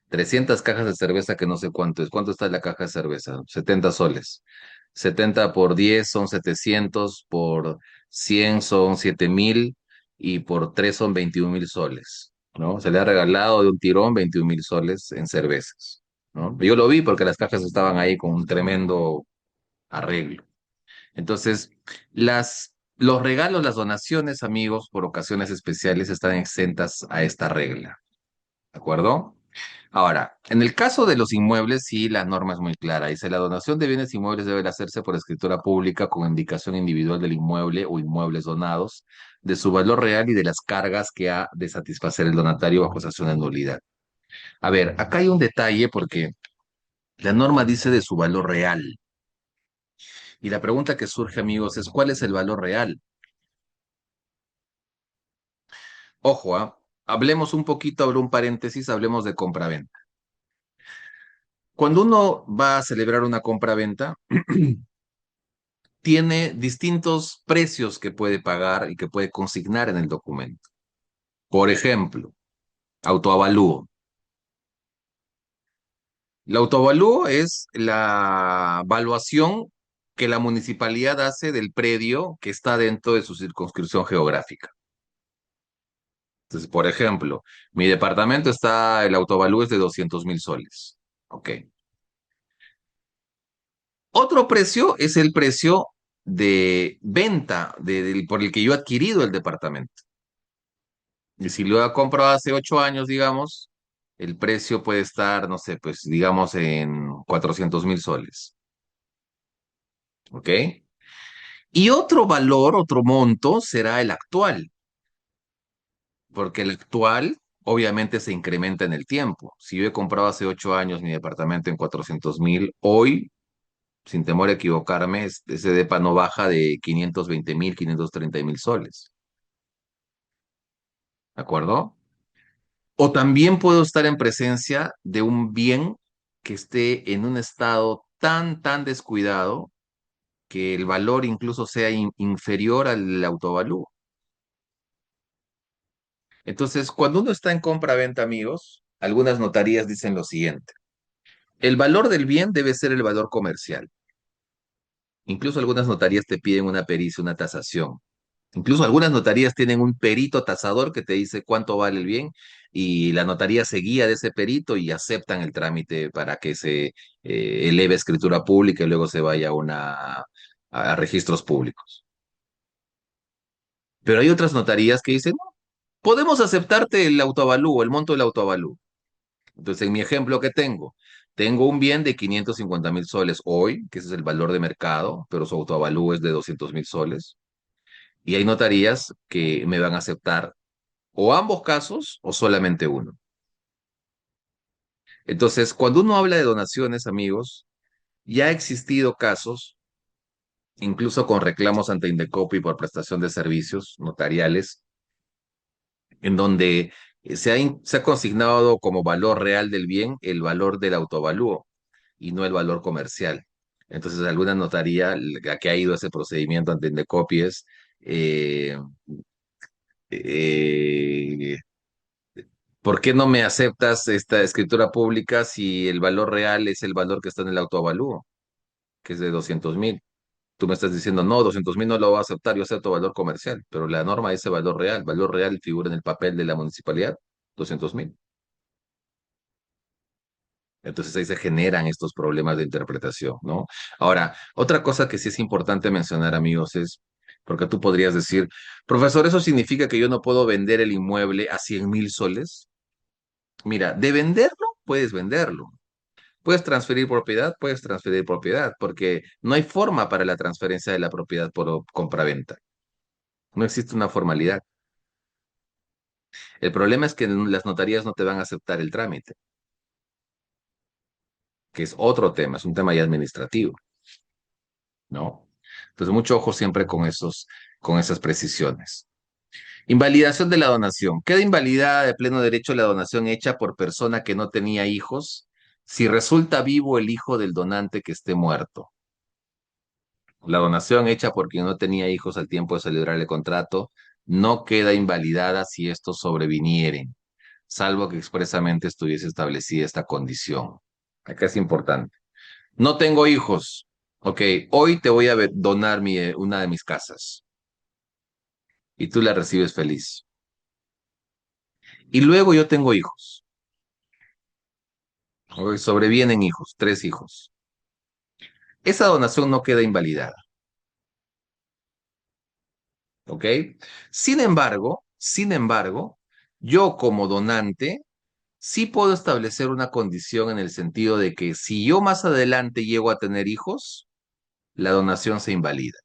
300 cajas de cerveza que no sé cuánto es. ¿Cuánto está la caja de cerveza? 70 soles. 70 por 10 son 700, por 100 son 7.000 y por 3 son 21.000 soles, ¿no? Se le ha regalado de un tirón 21.000 soles en cervezas, ¿no? Yo lo vi porque las cajas estaban ahí con un tremendo arreglo. Entonces, los regalos, las donaciones, amigos, por ocasiones especiales están exentas a esta regla, ¿de acuerdo? Ahora, en el caso de los inmuebles, sí, la norma es muy clara. Dice, la donación de bienes inmuebles debe hacerse por escritura pública con indicación individual del inmueble o inmuebles donados, de su valor real y de las cargas que ha de satisfacer el donatario bajo sanción de nulidad. A ver, acá hay un detalle porque la norma dice de su valor real. Y la pregunta que surge, amigos, es ¿cuál es el valor real? Ojo, hablemos un poquito, abro un paréntesis, hablemos de compraventa. Cuando uno va a celebrar una compraventa, tiene distintos precios que puede pagar y que puede consignar en el documento. Por ejemplo, autoavalúo. El autoavalúo es la evaluación que la municipalidad hace del predio que está dentro de su circunscripción geográfica. Entonces, por ejemplo, mi departamento está, el autoavalúo es de 200.000 soles. Ok. Otro precio es el precio de venta por el que yo he adquirido el departamento. Y si lo he comprado hace 8 años, digamos, el precio puede estar, no sé, pues digamos en 400.000 soles. ¿Ok? Y otro valor, otro monto será el actual, porque el actual obviamente se incrementa en el tiempo. Si yo he comprado hace 8 años mi departamento en 400.000, hoy, sin temor a equivocarme, ese depa no baja de 520.000, 530.000 soles. ¿De acuerdo? O también puedo estar en presencia de un bien que esté en un estado tan descuidado que el valor incluso sea inferior al autovalúo. Entonces, cuando uno está en compra-venta, amigos, algunas notarías dicen lo siguiente: el valor del bien debe ser el valor comercial. Incluso algunas notarías te piden una pericia, una tasación. Incluso algunas notarías tienen un perito tasador que te dice cuánto vale el bien y la notaría se guía de ese perito y aceptan el trámite para que se eleve a escritura pública y luego se vaya a registros públicos. Pero hay otras notarías que dicen, no, podemos aceptarte el autoavalúo, el monto del autoavalúo. Entonces, en mi ejemplo que tengo un bien de 550.000 soles hoy, que ese es el valor de mercado, pero su autoavalúo es de 200.000 soles. Y hay notarías que me van a aceptar o ambos casos o solamente uno. Entonces, cuando uno habla de donaciones, amigos, ya ha existido casos, incluso con reclamos ante Indecopi por prestación de servicios notariales, en donde se ha consignado como valor real del bien el valor del autoavalúo y no el valor comercial. Entonces, alguna notaría a que ha ido ese procedimiento ante Indecopi es, eh, eh, ¿por qué no me aceptas esta escritura pública si el valor real es el valor que está en el autoavalúo, que es de 200.000? Tú me estás diciendo, no, 200.000 no lo voy a aceptar, yo acepto valor comercial, pero la norma dice valor real figura en el papel de la municipalidad, 200.000. Entonces ahí se generan estos problemas de interpretación, ¿no? Ahora, otra cosa que sí es importante mencionar, amigos, es, porque tú podrías decir, profesor, ¿eso significa que yo no puedo vender el inmueble a 100.000 soles? Mira, de venderlo, puedes venderlo. Puedes transferir propiedad, porque no hay forma para la transferencia de la propiedad por compraventa. No existe una formalidad. El problema es que las notarías no te van a aceptar el trámite, que es otro tema, es un tema ya administrativo, ¿no? Entonces, mucho ojo siempre con esas precisiones. Invalidación de la donación. Queda invalidada de pleno derecho la donación hecha por persona que no tenía hijos si resulta vivo el hijo del donante que esté muerto. La donación hecha por quien no tenía hijos al tiempo de celebrar el contrato no queda invalidada si estos sobrevinieren, salvo que expresamente estuviese establecida esta condición. Acá es importante. No tengo hijos. Ok, hoy te voy a donar una de mis casas y tú la recibes feliz. Y luego yo tengo hijos. Ok, sobrevienen hijos, 3 hijos. Esa donación no queda invalidada. ¿Ok? Sin embargo, yo como donante sí puedo establecer una condición en el sentido de que si yo más adelante llego a tener hijos, la donación se invalida,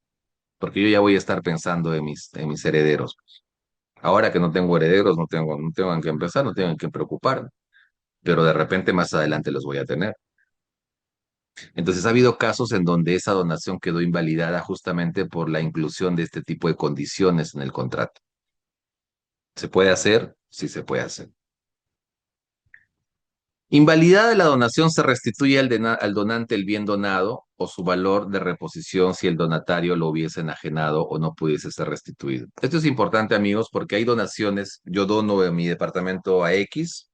porque yo ya voy a estar pensando en mis herederos. Ahora que no tengo herederos, no tengo en qué empezar, no tengo en qué preocuparme, pero de repente más adelante los voy a tener. Entonces ha habido casos en donde esa donación quedó invalidada justamente por la inclusión de este tipo de condiciones en el contrato. ¿Se puede hacer? Sí se puede hacer. Invalidada la donación, se restituye al donante el bien donado o su valor de reposición si el donatario lo hubiese enajenado o no pudiese ser restituido. Esto es importante, amigos, porque hay donaciones. Yo dono en mi departamento a X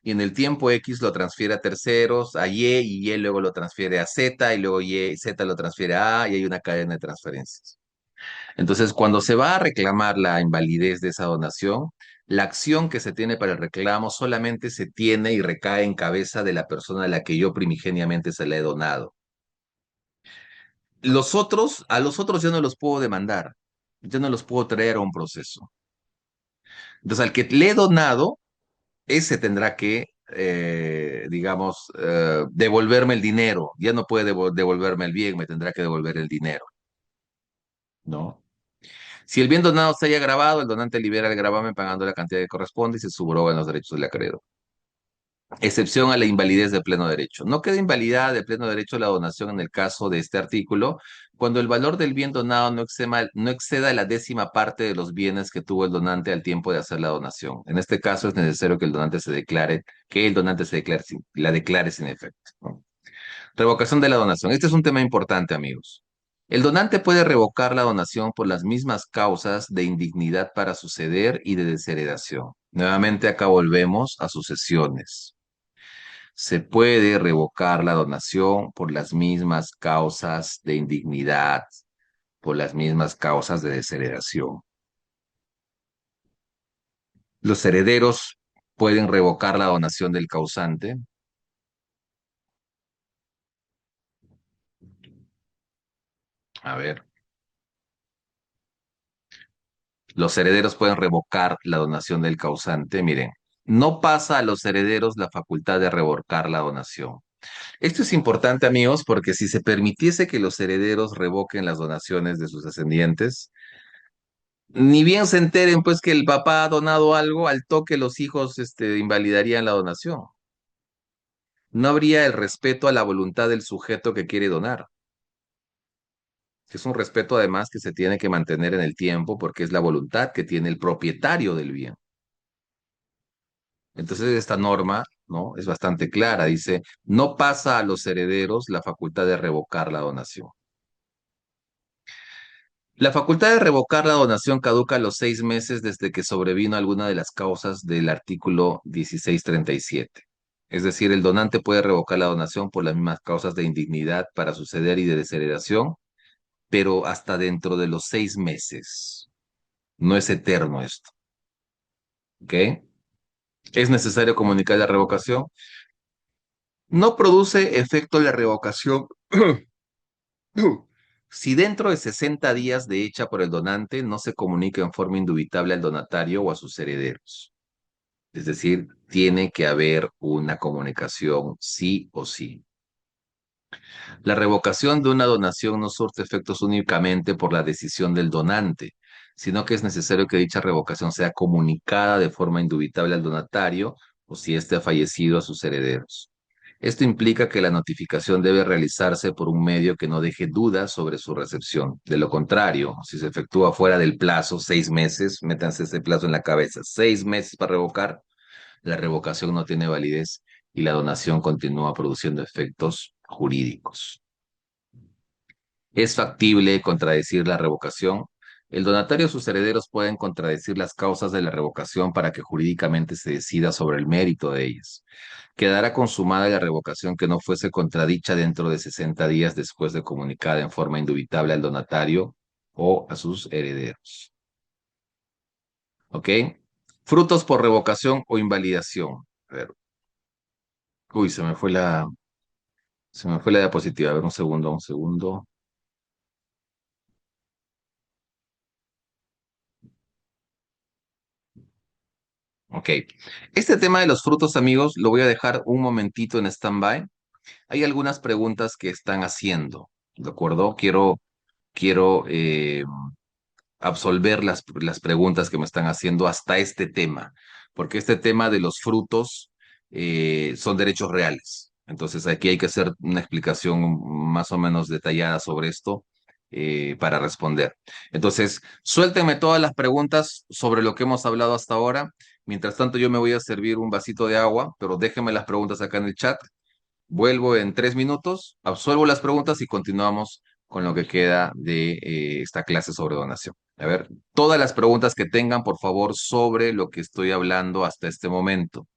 y en el tiempo X lo transfiere a terceros, a Y luego lo transfiere a Z y luego Z lo transfiere a y hay una cadena de transferencias. Entonces, cuando se va a reclamar la invalidez de esa donación, la acción que se tiene para el reclamo solamente se tiene y recae en cabeza de la persona a la que yo primigeniamente se le he donado. A los otros yo no los puedo demandar, yo no los puedo traer a un proceso. Entonces, al que le he donado, ese tendrá que, digamos, devolverme el dinero. Ya no puede devolverme el bien, me tendrá que devolver el dinero. ¿no? Si el bien donado se haya agravado, el donante libera el gravamen pagando la cantidad que corresponde y se subrogan los derechos del acreedor. Excepción a la invalidez de pleno derecho. No queda invalidada de pleno derecho la donación en el caso de este artículo cuando el valor del bien donado no exceda la décima parte de los bienes que tuvo el donante al tiempo de hacer la donación. En este caso es necesario que el donante se declare, la declare sin efecto, ¿no? Revocación de la donación. Este es un tema importante, amigos. El donante puede revocar la donación por las mismas causas de indignidad para suceder y de desheredación. Nuevamente acá volvemos a sucesiones. Se puede revocar la donación por las mismas causas de indignidad, por las mismas causas de desheredación. Los herederos pueden revocar la donación del causante. A ver, los herederos pueden revocar la donación del causante. Miren, no pasa a los herederos la facultad de revocar la donación. Esto es importante, amigos, porque si se permitiese que los herederos revoquen las donaciones de sus descendientes, ni bien se enteren, pues, que el papá ha donado algo, al toque los hijos, invalidarían la donación. No habría el respeto a la voluntad del sujeto que quiere donar, que es un respeto además que se tiene que mantener en el tiempo porque es la voluntad que tiene el propietario del bien. Entonces, esta norma, ¿no? Es bastante clara. Dice, no pasa a los herederos la facultad de revocar la donación. La facultad de revocar la donación caduca a los 6 meses desde que sobrevino alguna de las causas del artículo 1637. Es decir, el donante puede revocar la donación por las mismas causas de indignidad para suceder y de desheredación, pero hasta dentro de los 6 meses. No es eterno esto, ¿ok? Es necesario comunicar la revocación. No produce efecto la revocación si dentro de 60 días de hecha por el donante no se comunica en forma indubitable al donatario o a sus herederos. Es decir, tiene que haber una comunicación sí o sí. La revocación de una donación no surte efectos únicamente por la decisión del donante, sino que es necesario que dicha revocación sea comunicada de forma indubitable al donatario o si éste ha fallecido a sus herederos. Esto implica que la notificación debe realizarse por un medio que no deje dudas sobre su recepción. De lo contrario, si se efectúa fuera del plazo, 6 meses, métanse ese plazo en la cabeza, 6 meses para revocar, la revocación no tiene validez y la donación continúa produciendo efectos jurídicos. ¿Es factible contradecir la revocación? El donatario o sus herederos pueden contradecir las causas de la revocación para que jurídicamente se decida sobre el mérito de ellas. Quedará consumada la revocación que no fuese contradicha dentro de 60 días después de comunicada en forma indubitable al donatario o a sus herederos. ¿Ok? Frutos por revocación o invalidación. A ver. Uy, se me fue la diapositiva. A ver, un segundo, un segundo. Ok. Este tema de los frutos, amigos, lo voy a dejar un momentito en stand-by. Hay algunas preguntas que están haciendo, ¿de acuerdo? Quiero absolver las preguntas que me están haciendo hasta este tema, porque este tema de los frutos son derechos reales. Entonces aquí hay que hacer una explicación más o menos detallada sobre esto para responder. Entonces, suéltenme todas las preguntas sobre lo que hemos hablado hasta ahora. Mientras tanto, yo me voy a servir un vasito de agua, pero déjenme las preguntas acá en el chat. Vuelvo en 3 minutos, absuelvo las preguntas y continuamos con lo que queda de esta clase sobre donación. A ver, todas las preguntas que tengan, por favor, sobre lo que estoy hablando hasta este momento.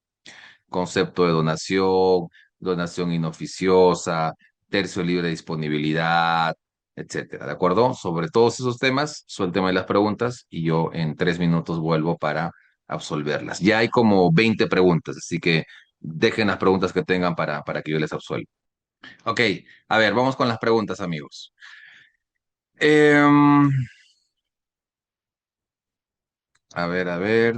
Concepto de donación, donación inoficiosa, tercio libre de disponibilidad, etcétera. ¿De acuerdo? Sobre todos esos temas, suélteme las preguntas y yo en 3 minutos vuelvo para absolverlas. Ya hay como 20 preguntas, así que dejen las preguntas que tengan para que yo les absuelva. Ok, a ver, vamos con las preguntas, amigos. Em, a ver, a ver.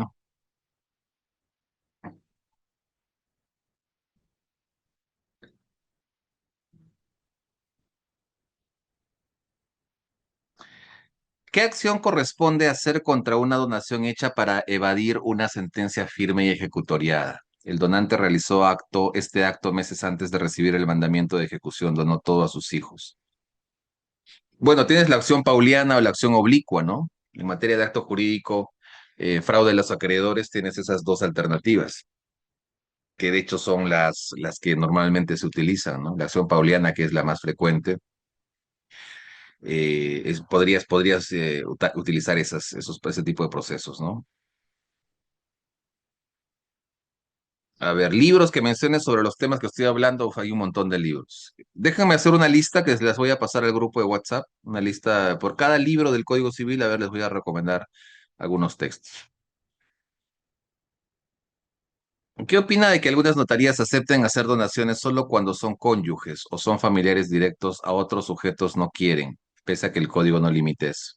¿Qué acción corresponde hacer contra una donación hecha para evadir una sentencia firme y ejecutoriada? El donante realizó este acto meses antes de recibir el mandamiento de ejecución, donó todo a sus hijos. Bueno, tienes la acción pauliana o la acción oblicua, ¿no? En materia de acto jurídico, fraude de los acreedores, tienes esas dos alternativas, que de hecho son las que normalmente se utilizan, ¿no? La acción pauliana, que es la más frecuente, podrías utilizar ese tipo de procesos, ¿no? A ver, libros que menciones sobre los temas que estoy hablando, uf, hay un montón de libros. Déjame hacer una lista que les voy a pasar al grupo de WhatsApp, una lista por cada libro del Código Civil, a ver, les voy a recomendar algunos textos. ¿Qué opina de que algunas notarías acepten hacer donaciones solo cuando son cónyuges o son familiares directos a otros sujetos no quieren, pese a que el código no limite eso?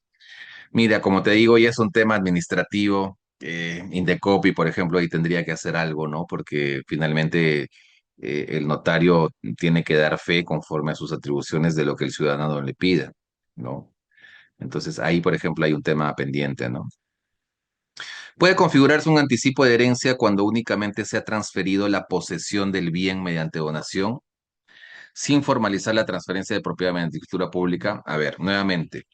Mira, como te digo, ya es un tema administrativo. Indecopi, por ejemplo, ahí tendría que hacer algo, ¿no? Porque finalmente el notario tiene que dar fe conforme a sus atribuciones de lo que el ciudadano le pida, ¿no? Entonces ahí, por ejemplo, hay un tema pendiente, ¿no? Puede configurarse un anticipo de herencia cuando únicamente se ha transferido la posesión del bien mediante donación, sin formalizar la transferencia de propiedad mediante escritura pública. A ver, nuevamente.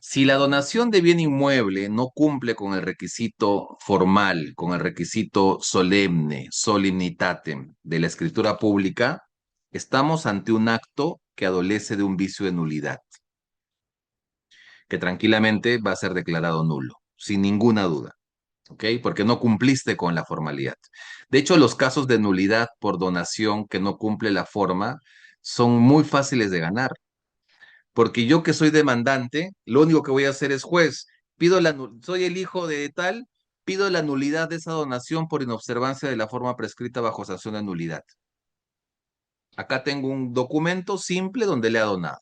Si la donación de bien inmueble no cumple con el requisito formal, con el requisito solemne, solemnitatem de la escritura pública, estamos ante un acto que adolece de un vicio de nulidad, que tranquilamente va a ser declarado nulo, sin ninguna duda, ¿ok? Porque no cumpliste con la formalidad. De hecho, los casos de nulidad por donación que no cumple la forma son muy fáciles de ganar. Porque yo que soy demandante, lo único que voy a hacer es juez, soy el hijo de tal, pido la nulidad de esa donación por inobservancia de la forma prescrita bajo sanción de nulidad. Acá tengo un documento simple donde le ha donado.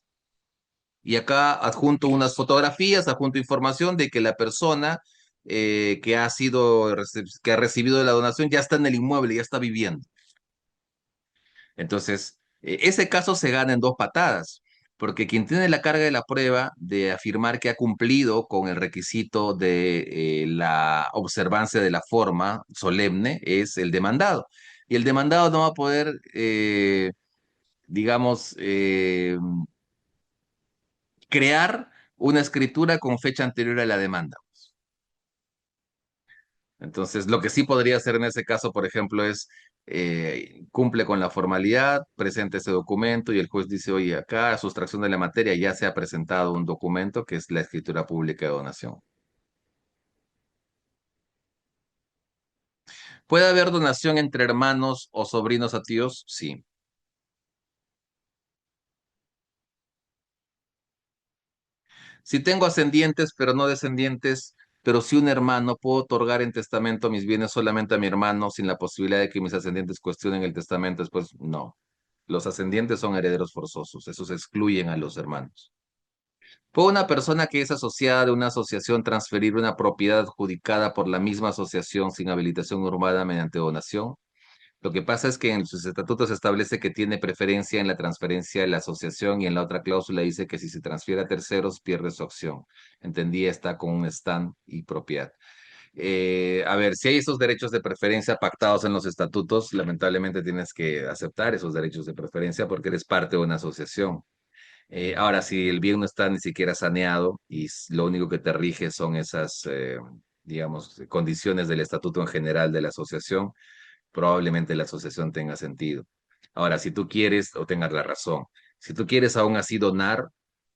Y acá adjunto unas fotografías, adjunto información de que la persona que ha recibido la donación ya está en el inmueble, ya está viviendo. Entonces, ese caso se gana en dos patadas, porque quien tiene la carga de la prueba de afirmar que ha cumplido con el requisito de la observancia de la forma solemne es el demandado. Y el demandado no va a poder, digamos, crear una escritura con fecha anterior a la demanda. Entonces, lo que sí podría hacer en ese caso, por ejemplo, es cumple con la formalidad, presenta ese documento y el juez dice, oye, acá a sustracción de la materia ya se ha presentado un documento que es la escritura pública de donación. ¿Puede haber donación entre hermanos o sobrinos a tíos? Sí. Si tengo ascendientes pero no descendientes, pero si un hermano, ¿puedo otorgar en testamento mis bienes solamente a mi hermano sin la posibilidad de que mis ascendientes cuestionen el testamento después? No. Los ascendientes son herederos forzosos, esos excluyen a los hermanos. ¿Puede una persona que es asociada de una asociación transferir una propiedad adjudicada por la misma asociación sin habilitación urbana mediante donación? Lo que pasa es que en sus estatutos se establece que tiene preferencia en la transferencia de la asociación y en la otra cláusula dice que si se transfiere a terceros pierde su acción. Entendí, está con un stand y propiedad. A ver, si hay esos derechos de preferencia pactados en los estatutos, lamentablemente tienes que aceptar esos derechos de preferencia porque eres parte de una asociación. Ahora, si el bien no está ni siquiera saneado y lo único que te rige son esas, digamos, condiciones del estatuto en general de la asociación, probablemente la asociación tenga sentido. Ahora, si tú quieres, o tengas la razón, si tú quieres aún así donar,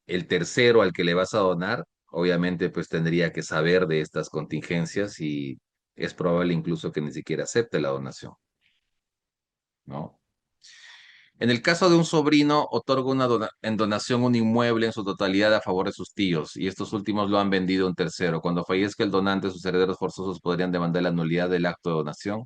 el tercero al que le vas a donar, obviamente pues tendría que saber de estas contingencias y es probable incluso que ni siquiera acepte la donación, ¿no? En el caso de un sobrino, otorga en donación un inmueble en su totalidad a favor de sus tíos, y estos últimos lo han vendido a un tercero. Cuando fallezca el donante, sus herederos forzosos podrían demandar la nulidad del acto de donación.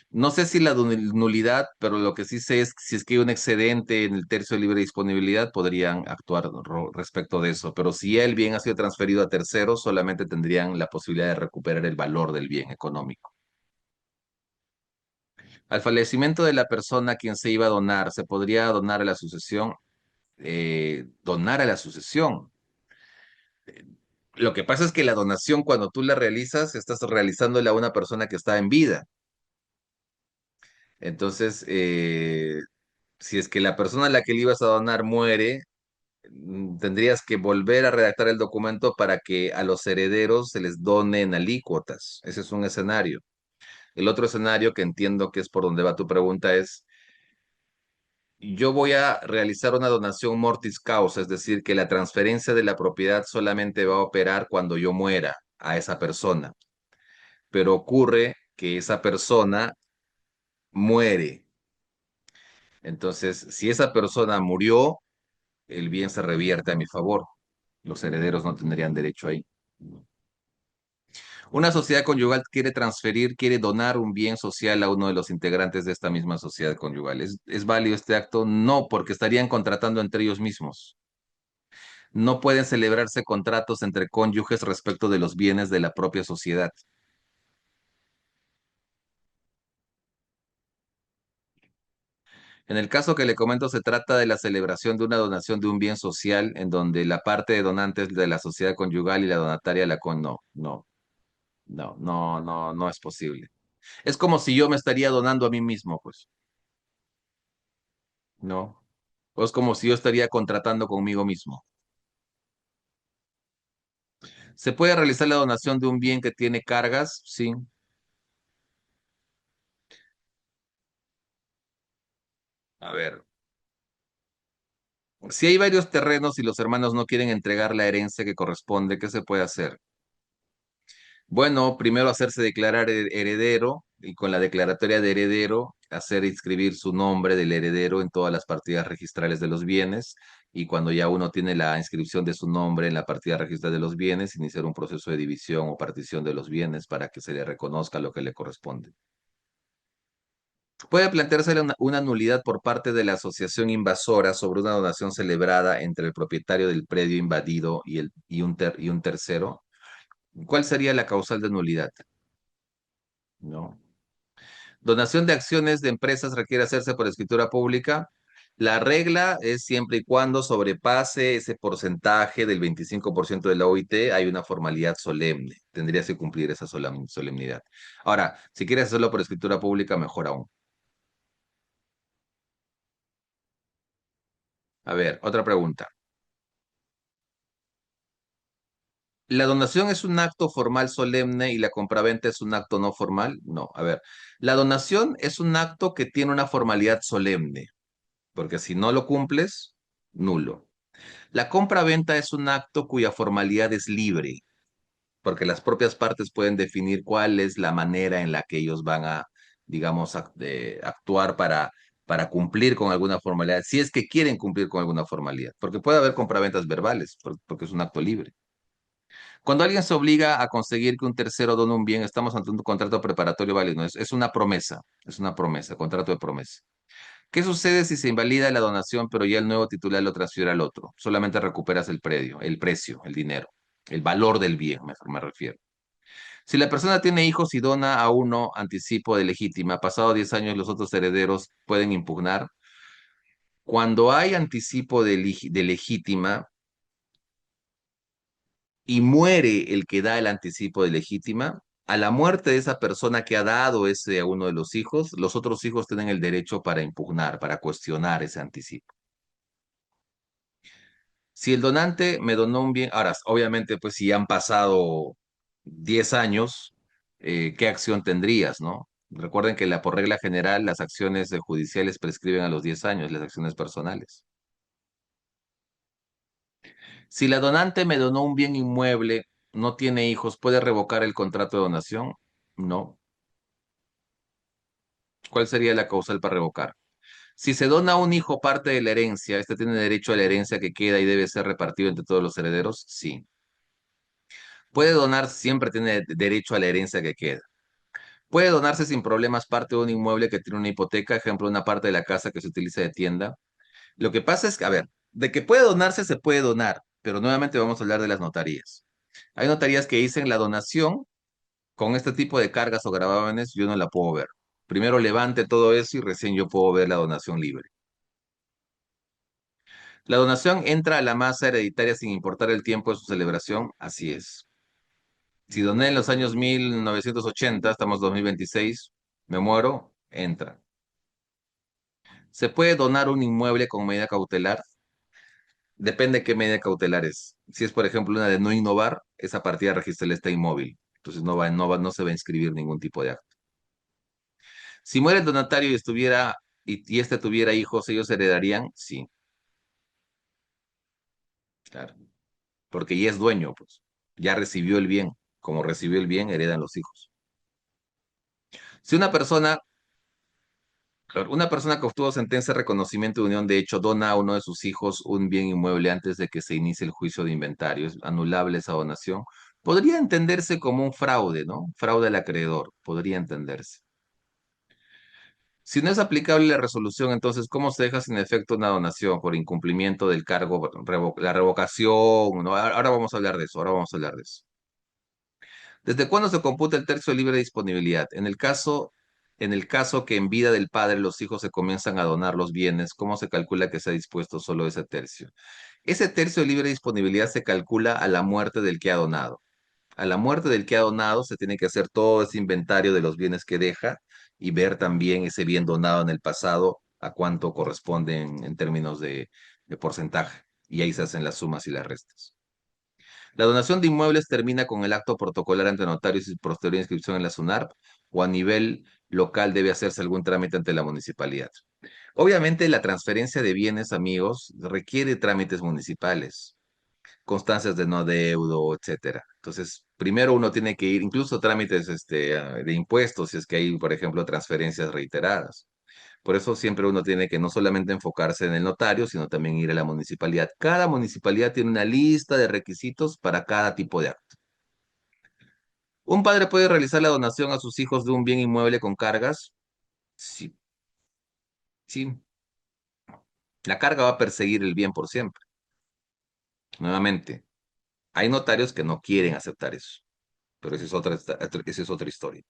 No sé si la nulidad, pero lo que sí sé es que si es que hay un excedente en el tercio de libre disponibilidad, podrían actuar respecto de eso. Pero si el bien ha sido transferido a terceros, solamente tendrían la posibilidad de recuperar el valor del bien económico. Al fallecimiento de la persona a quien se iba a donar, se podría donar a la sucesión. Donar a la sucesión. Lo que pasa es que la donación, cuando tú la realizas, estás realizándola a una persona que está en vida. Entonces, si es que la persona a la que le ibas a donar muere, tendrías que volver a redactar el documento para que a los herederos se les donen alícuotas. Ese es un escenario. El otro escenario, que entiendo que es por donde va tu pregunta, es: yo voy a realizar una donación mortis causa, es decir, que la transferencia de la propiedad solamente va a operar cuando yo muera a esa persona, pero ocurre que esa persona muere. Entonces, si esa persona murió, el bien se revierte a mi favor. Los herederos no tendrían derecho ahí. Una sociedad conyugal quiere transferir, quiere donar un bien social a uno de los integrantes de esta misma sociedad conyugal. ¿Es válido este acto? No, porque estarían contratando entre ellos mismos. No pueden celebrarse contratos entre cónyuges respecto de los bienes de la propia sociedad. En el caso que le comento, se trata de la celebración de una donación de un bien social en donde la parte de donantes de la sociedad conyugal y la donataria no, no es posible. Es como si yo me estaría donando a mí mismo, pues, ¿no? O es como si yo estaría contratando conmigo mismo. ¿Se puede realizar la donación de un bien que tiene cargas? Sí. A ver, si hay varios terrenos y los hermanos no quieren entregar la herencia que corresponde, ¿qué se puede hacer? Bueno, primero hacerse declarar heredero y con la declaratoria de heredero hacer inscribir su nombre del heredero en todas las partidas registrales de los bienes, y cuando ya uno tiene la inscripción de su nombre en la partida registral de los bienes, iniciar un proceso de división o partición de los bienes para que se le reconozca lo que le corresponde. Puede plantearse una nulidad por parte de la asociación invasora sobre una donación celebrada entre el propietario del predio invadido y un tercero. ¿Cuál sería la causal de nulidad? No. Donación de acciones de empresas requiere hacerse por escritura pública. La regla es siempre y cuando sobrepase ese porcentaje del 25% de la OIT, hay una formalidad solemne. Tendrías que cumplir esa solemnidad. Ahora, si quieres hacerlo por escritura pública, mejor aún. A ver, otra pregunta. ¿La donación es un acto formal solemne y la compraventa es un acto no formal? No, a ver. La donación es un acto que tiene una formalidad solemne, porque si no lo cumples, nulo. La compra-venta es un acto cuya formalidad es libre, porque las propias partes pueden definir cuál es la manera en la que ellos van a, digamos, actuar para cumplir con alguna formalidad, si es que quieren cumplir con alguna formalidad, porque puede haber compraventas verbales, porque es un acto libre. Cuando alguien se obliga a conseguir que un tercero done un bien, estamos ante un contrato preparatorio válido, es una promesa, contrato de promesa. ¿Qué sucede si se invalida la donación, pero ya el nuevo titular lo transfiere al otro? Solamente recuperas el precio, el dinero, el valor del bien, mejor me refiero. Si la persona tiene hijos y dona a uno anticipo de legítima, pasado 10 años los otros herederos pueden impugnar. Cuando hay anticipo de legítima y muere el que da el anticipo de legítima, a la muerte de esa persona que ha dado ese a uno de los hijos, los otros hijos tienen el derecho para impugnar, para cuestionar ese anticipo. Si el donante me donó un bien, ahora, obviamente, pues si han pasado 10 años, ¿qué acción tendrías, no? Recuerden que por regla general las acciones judiciales prescriben a los 10 años, las acciones personales. Si la donante me donó un bien inmueble, no tiene hijos, ¿puede revocar el contrato de donación? No. ¿Cuál sería la causal para revocar? Si se dona a un hijo parte de la herencia, ¿este tiene derecho a la herencia que queda y debe ser repartido entre todos los herederos? Sí. Puede donar, siempre tiene derecho a la herencia que queda. Puede donarse sin problemas parte de un inmueble que tiene una hipoteca, ejemplo, una parte de la casa que se utiliza de tienda. Lo que pasa es que, a ver, de que puede donarse, se puede donar, pero nuevamente vamos a hablar de las notarías. Hay notarías que dicen la donación con este tipo de cargas o gravámenes, yo no la puedo ver. Primero levante todo eso y recién yo puedo ver la donación libre. La donación entra a la masa hereditaria sin importar el tiempo de su celebración, así es. Si doné en los años 1980, estamos 2026, me muero, entra. ¿Se puede donar un inmueble con medida cautelar? Depende de qué medida cautelar es. Si es, por ejemplo, una de no innovar, esa partida registral está inmóvil. Entonces no se va a inscribir ningún tipo de acto. Si muere el donatario y este tuviera hijos, ¿ellos heredarían? Sí, claro. Porque ya es dueño, pues. Ya recibió el bien. Como recibió el bien, heredan los hijos. Si una persona que obtuvo sentencia de reconocimiento de unión de hecho dona a uno de sus hijos un bien inmueble antes de que se inicie el juicio de inventario, es anulable esa donación, podría entenderse como un fraude, ¿no? Fraude al acreedor, podría entenderse. Si no es aplicable la resolución, entonces, ¿cómo se deja sin efecto una donación por incumplimiento del cargo, la revocación? ¿No? Ahora vamos a hablar de eso, ahora vamos a hablar de eso. ¿Desde cuándo se computa el tercio de libre disponibilidad? En el caso que en vida del padre los hijos se comienzan a donar los bienes, ¿cómo se calcula que se ha dispuesto solo ese tercio? Ese tercio de libre disponibilidad se calcula a la muerte del que ha donado. A la muerte del que ha donado se tiene que hacer todo ese inventario de los bienes que deja y ver también ese bien donado en el pasado a cuánto corresponde en términos de porcentaje. Y ahí se hacen las sumas y las restas. La donación de inmuebles termina con el acto protocolar ante notarios y posterior inscripción en la SUNARP o a nivel local debe hacerse algún trámite ante la municipalidad. Obviamente la transferencia de bienes, amigos, requiere trámites municipales, constancias de no deudo, etcétera. Entonces, primero uno tiene que ir, incluso trámites de impuestos, si es que hay, por ejemplo, transferencias reiteradas. Por eso siempre uno tiene que no solamente enfocarse en el notario, sino también ir a la municipalidad. Cada municipalidad tiene una lista de requisitos para cada tipo de acto. ¿Un padre puede realizar la donación a sus hijos de un bien inmueble con cargas? Sí, sí. La carga va a perseguir el bien por siempre. Nuevamente, hay notarios que no quieren aceptar eso, pero esa es otra historia.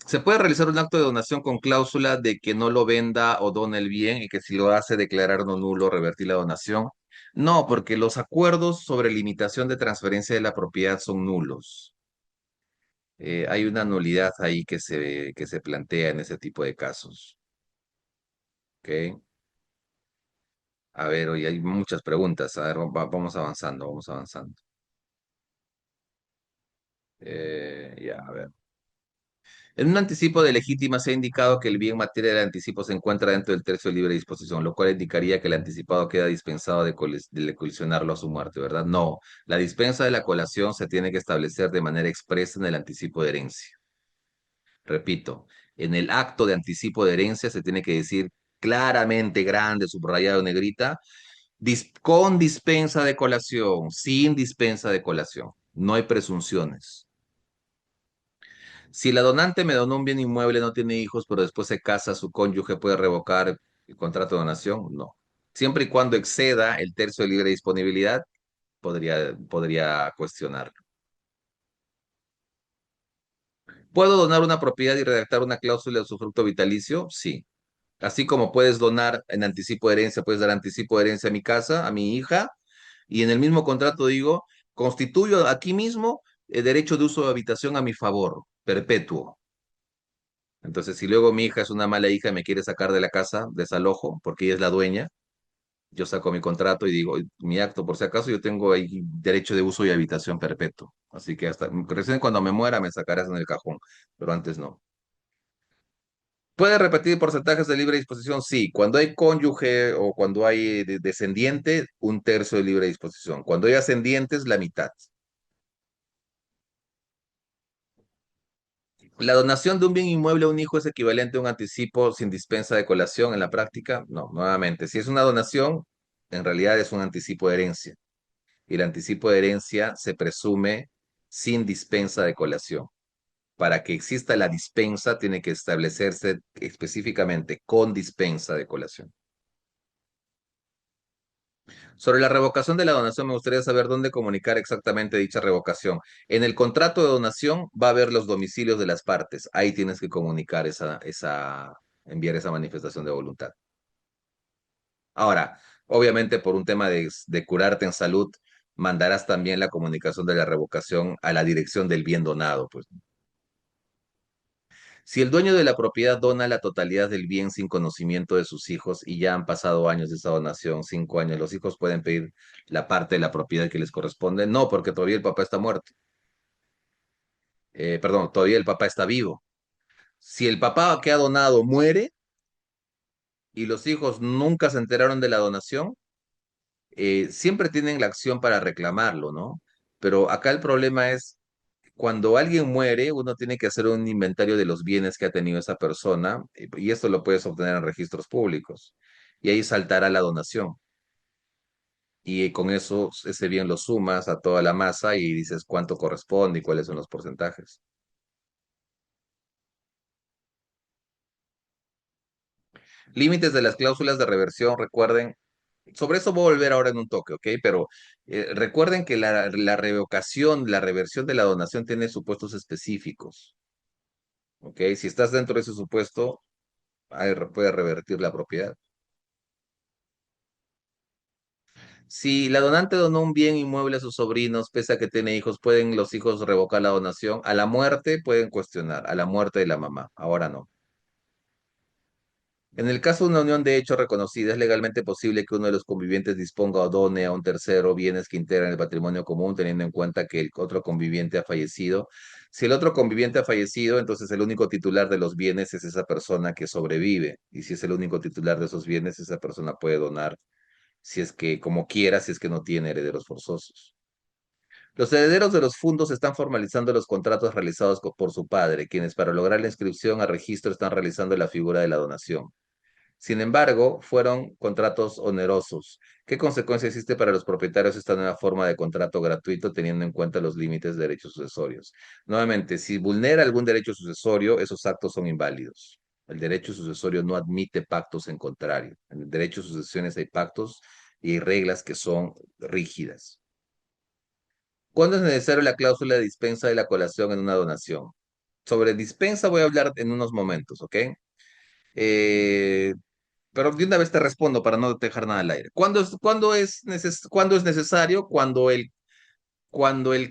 Se puede realizar un acto de donación con cláusula de que no lo venda o done el bien y que si lo hace declararlo nulo, revertir la donación. No, porque los acuerdos sobre limitación de transferencia de la propiedad son nulos. Hay una nulidad ahí que se plantea en ese tipo de casos. ¿Ok? A ver, hoy hay muchas preguntas. A ver, vamos avanzando, vamos avanzando. Ya, a ver. En un anticipo de legítima se ha indicado que el bien materia del anticipo se encuentra dentro del tercio de libre disposición, lo cual indicaría que el anticipado queda dispensado de colisionarlo a su muerte, ¿verdad? No, la dispensa de la colación se tiene que establecer de manera expresa en el anticipo de herencia. Repito, en el acto de anticipo de herencia se tiene que decir claramente, grande, subrayado, negrita, con dispensa de colación, sin dispensa de colación. No hay presunciones. Si la donante me donó un bien inmueble, no tiene hijos, pero después se casa, su cónyuge puede revocar el contrato de donación, no. Siempre y cuando exceda el tercio de libre disponibilidad, podría cuestionarlo. ¿Puedo donar una propiedad y redactar una cláusula de usufructo vitalicio? Sí. Así como puedes donar en anticipo de herencia, puedes dar anticipo de herencia a mi casa, a mi hija, y en el mismo contrato digo, constituyo aquí mismo el derecho de uso de habitación a mi favor, perpetuo. Entonces, si luego mi hija es una mala hija y me quiere sacar de la casa, desalojo, porque ella es la dueña, yo saco mi contrato y digo, mi acto, por si acaso, yo tengo ahí derecho de uso y habitación perpetuo. Así que hasta recién cuando me muera me sacarás en el cajón, pero antes no. ¿Puede repetir porcentajes de libre disposición? Sí. Cuando hay cónyuge o cuando hay descendiente, un tercio de libre disposición. Cuando hay ascendientes, la mitad. ¿La donación de un bien inmueble a un hijo es equivalente a un anticipo sin dispensa de colación en la práctica? No, nuevamente, si es una donación, en realidad es un anticipo de herencia. Y el anticipo de herencia se presume sin dispensa de colación. Para que exista la dispensa, tiene que establecerse específicamente con dispensa de colación. Sobre la revocación de la donación, me gustaría saber dónde comunicar exactamente dicha revocación. En el contrato de donación va a haber los domicilios de las partes. Ahí tienes que comunicar enviar esa manifestación de voluntad. Ahora, obviamente por un tema de curarte en salud, mandarás también la comunicación de la revocación a la dirección del bien donado, pues. Si el dueño de la propiedad dona la totalidad del bien sin conocimiento de sus hijos y ya han pasado años de esa donación, 5 años, los hijos pueden pedir la parte de la propiedad que les corresponde. No, porque todavía el papá está muerto. Perdón, todavía el papá está vivo. Si el papá que ha donado muere y los hijos nunca se enteraron de la donación, siempre tienen la acción para reclamarlo, ¿no? Pero acá el problema es cuando alguien muere, uno tiene que hacer un inventario de los bienes que ha tenido esa persona y esto lo puedes obtener en registros públicos. Y ahí saltará la donación. Y con eso, ese bien lo sumas a toda la masa y dices cuánto corresponde y cuáles son los porcentajes. Límites de las cláusulas de reversión, recuerden, sobre eso voy a volver ahora en un toque, ¿ok? Pero recuerden que la revocación, la reversión de la donación tiene supuestos específicos, ¿ok? Si estás dentro de ese supuesto, ahí puede revertir la propiedad. Si la donante donó un bien inmueble a sus sobrinos, pese a que tiene hijos, ¿pueden los hijos revocar la donación? A la muerte pueden cuestionar, a la muerte de la mamá, ahora no. En el caso de una unión de hecho reconocida, es legalmente posible que uno de los convivientes disponga o done a un tercero bienes que integran el patrimonio común, teniendo en cuenta que el otro conviviente ha fallecido. Si el otro conviviente ha fallecido, entonces el único titular de los bienes es esa persona que sobrevive. Y si es el único titular de esos bienes, esa persona puede donar si es que, como quiera, si es que no tiene herederos forzosos. Los herederos de los fundos están formalizando los contratos realizados por su padre, quienes para lograr la inscripción a registro están realizando la figura de la donación. Sin embargo, fueron contratos onerosos. ¿Qué consecuencia existe para los propietarios esta nueva forma de contrato gratuito teniendo en cuenta los límites de derechos sucesorios? Nuevamente, si vulnera algún derecho sucesorio, esos actos son inválidos. El derecho sucesorio no admite pactos en contrario. En el derecho de sucesiones hay pactos y hay reglas que son rígidas. ¿Cuándo es necesario la cláusula de dispensa de la colación en una donación? Sobre dispensa voy a hablar en unos momentos, ¿ok? Eh, pero de una vez te respondo para no dejar nada al aire. ¿Cuándo es necesario? Cuando el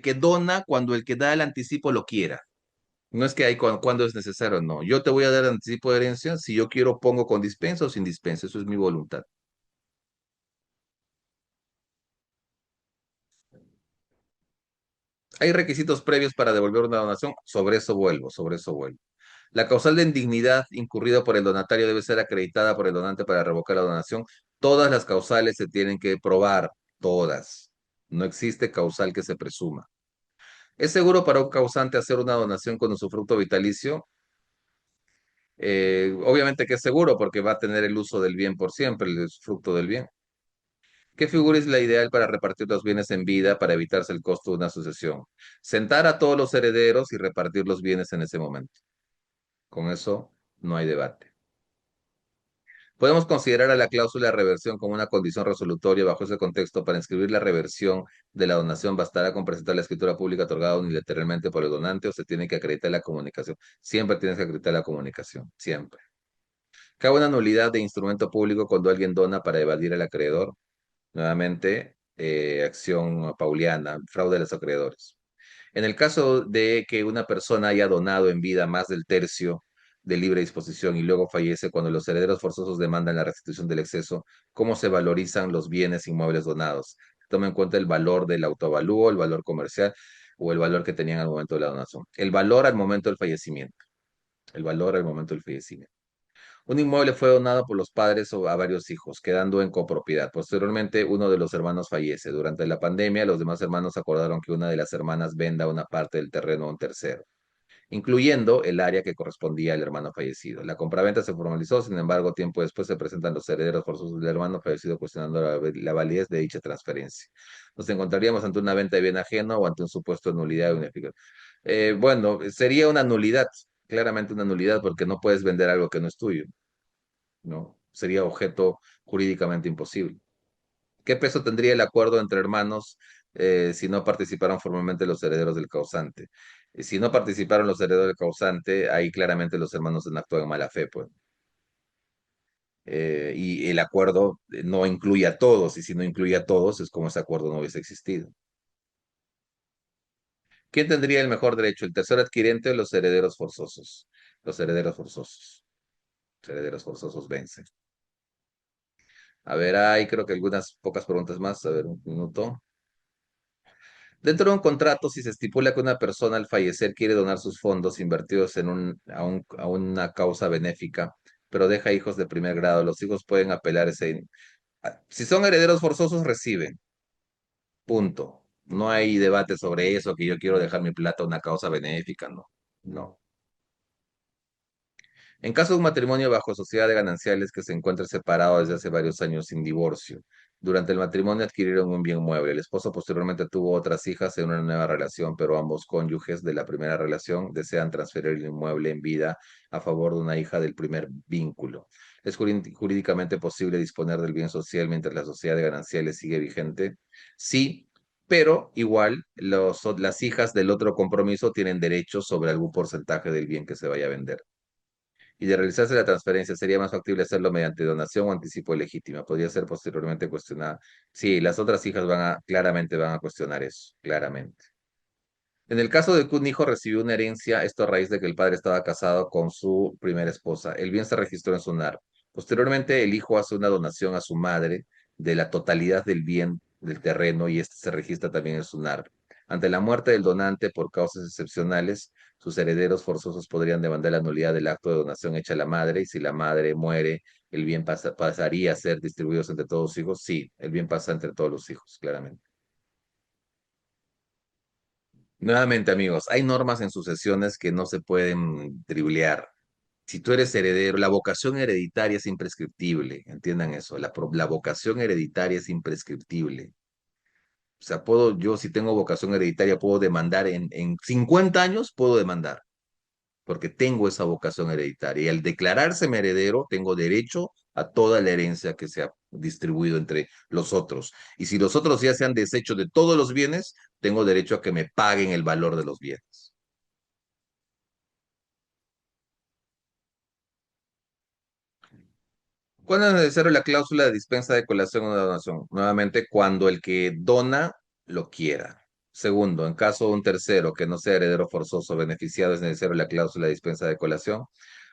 que dona, cuando el que da el anticipo lo quiera. No es que hay cuando es necesario, no. Yo te voy a dar anticipo de herencia. Si yo quiero, pongo con dispensa o sin dispensa. Eso es mi voluntad. Hay requisitos previos para devolver una donación. Sobre eso vuelvo. La causal de indignidad incurrida por el donatario debe ser acreditada por el donante para revocar la donación. Todas las causales se tienen que probar, todas. No existe causal que se presuma. ¿Es seguro para un causante hacer una donación con usufructo vitalicio? Obviamente que es seguro porque va a tener el uso del bien por siempre, el usufructo del bien. ¿Qué figura es la ideal para repartir los bienes en vida para evitarse el costo de una sucesión? Sentar a todos los herederos y repartir los bienes en ese momento. Con eso no hay debate. Podemos considerar a la cláusula de reversión como una condición resolutoria bajo ese contexto. Para inscribir la reversión de la donación, ¿bastará con presentar la escritura pública otorgada unilateralmente por el donante o se tiene que acreditar la comunicación? Siempre tienes que acreditar la comunicación, siempre. Cabe una nulidad de instrumento público cuando alguien dona para evadir al acreedor. Nuevamente, acción pauliana, fraude a los acreedores. En el caso de que una persona haya donado en vida más del tercio de libre disposición y luego fallece cuando los herederos forzosos demandan la restitución del exceso, ¿cómo se valorizan los bienes inmuebles donados? Toma en cuenta el valor del autoavalúo, el valor comercial o el valor que tenían al momento de la donación. El valor al momento del fallecimiento. El valor al momento del fallecimiento. Un inmueble fue donado por los padres a varios hijos, quedando en copropiedad. Posteriormente, uno de los hermanos fallece. Durante la pandemia, los demás hermanos acordaron que una de las hermanas venda una parte del terreno a un tercero, incluyendo el área que correspondía al hermano fallecido. La compraventa se formalizó, sin embargo, tiempo después se presentan los herederos forzosos del hermano fallecido cuestionando la validez de dicha transferencia. Nos encontraríamos ante una venta de bien ajeno o ante un supuesto de nulidad de unificación. Bueno, sería una nulidad, claramente una nulidad, porque no puedes vender algo que no es tuyo. ¿No? Sería objeto jurídicamente imposible. ¿Qué peso tendría el acuerdo entre hermanos si no participaron formalmente los herederos del causante? Si no participaron los herederos del causante, ahí claramente los hermanos han actuado en mala fe, pues. y el acuerdo no incluye a todos, y si no incluye a todos, es como ese acuerdo no hubiese existido. ¿Quién tendría el mejor derecho, el tercer adquirente o los herederos forzosos? Los herederos forzosos. Los herederos forzosos vencen. A ver, hay creo que algunas pocas preguntas más. A ver, un minuto. Dentro de un contrato, si se estipula que una persona al fallecer quiere donar sus fondos invertidos a una causa benéfica, pero deja hijos de primer grado, los hijos pueden apelar ese. Si son herederos forzosos, reciben. Punto. No hay debate sobre eso, que yo quiero dejar mi plata a una causa benéfica, no. No. En caso de un matrimonio bajo sociedad de gananciales que se encuentre separado desde hace varios años sin divorcio, durante el matrimonio adquirieron un bien mueble. El esposo posteriormente tuvo otras hijas en una nueva relación, pero ambos cónyuges de la primera relación desean transferir el inmueble en vida a favor de una hija del primer vínculo. ¿Es jurídicamente posible disponer del bien social mientras la sociedad de gananciales sigue vigente? Sí, pero igual las hijas del otro compromiso tienen derecho sobre algún porcentaje del bien que se vaya a vender. Y de realizarse la transferencia, sería más factible hacerlo mediante donación o anticipo legítima. Podría ser posteriormente cuestionada. Sí, las otras hijas claramente van a cuestionar eso, claramente. En el caso de que un hijo recibió una herencia, esto a raíz de que el padre estaba casado con su primera esposa, el bien se registró en su NAR. Posteriormente, el hijo hace una donación a su madre de la totalidad del bien del terreno y este se registra también en su NAR. Ante la muerte del donante por causas excepcionales, sus herederos forzosos podrían demandar la nulidad del acto de donación hecha a la madre y si la madre muere, el bien pasaría a ser distribuido entre todos los hijos. Sí, el bien pasa entre todos los hijos, claramente. Nuevamente, amigos, hay normas en sucesiones que no se pueden driblear. Si tú eres heredero, la vocación hereditaria es imprescriptible, entiendan eso, la vocación hereditaria es imprescriptible. O sea, yo si tengo vocación hereditaria, puedo demandar en 50 años, puedo demandar, porque tengo esa vocación hereditaria. Y al declarárseme heredero, tengo derecho a toda la herencia que se ha distribuido entre los otros. Y si los otros ya se han deshecho de todos los bienes, tengo derecho a que me paguen el valor de los bienes. ¿Cuándo es necesario la cláusula de dispensa de colación o de donación? Nuevamente, cuando el que dona lo quiera. Segundo, en caso de un tercero que no sea heredero forzoso o beneficiado, es necesario la cláusula de dispensa de colación.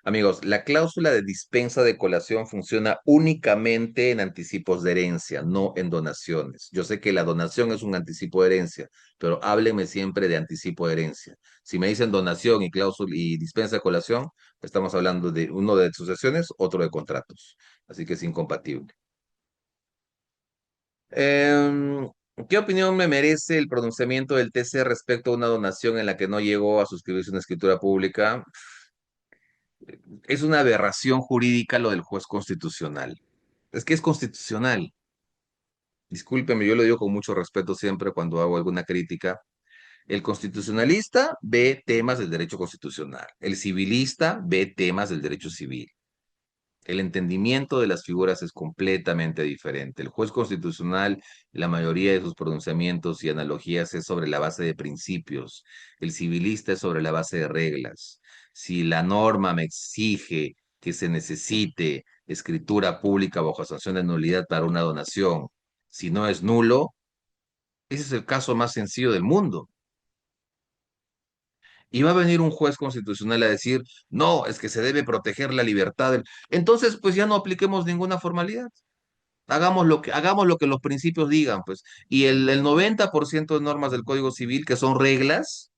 Amigos, la cláusula de dispensa de colación funciona únicamente en anticipos de herencia, no en donaciones. Yo sé que la donación es un anticipo de herencia, pero háblenme siempre de anticipo de herencia. Si me dicen donación y cláusula y dispensa de colación, estamos hablando de uno de sucesiones, otro de contratos. Así que es incompatible. Em, ¿Qué opinión me merece el pronunciamiento del TC respecto a una donación en la que no llegó a suscribirse una escritura pública? Es una aberración jurídica lo del juez constitucional. Es que es constitucional. Discúlpeme, yo lo digo con mucho respeto siempre cuando hago alguna crítica. El constitucionalista ve temas del derecho constitucional. El civilista ve temas del derecho civil. El entendimiento de las figuras es completamente diferente. El juez constitucional, la mayoría de sus pronunciamientos y analogías es sobre la base de principios. El civilista es sobre la base de reglas. Si la norma me exige que se necesite escritura pública bajo sanción de nulidad para una donación, si no es nulo, ese es el caso más sencillo del mundo. Y va a venir un juez constitucional a decir, no, es que se debe proteger la libertad. Entonces, pues ya no apliquemos ninguna formalidad. Hagamos lo que los principios digan, pues. Y el 90% de normas del Código Civil, que son reglas,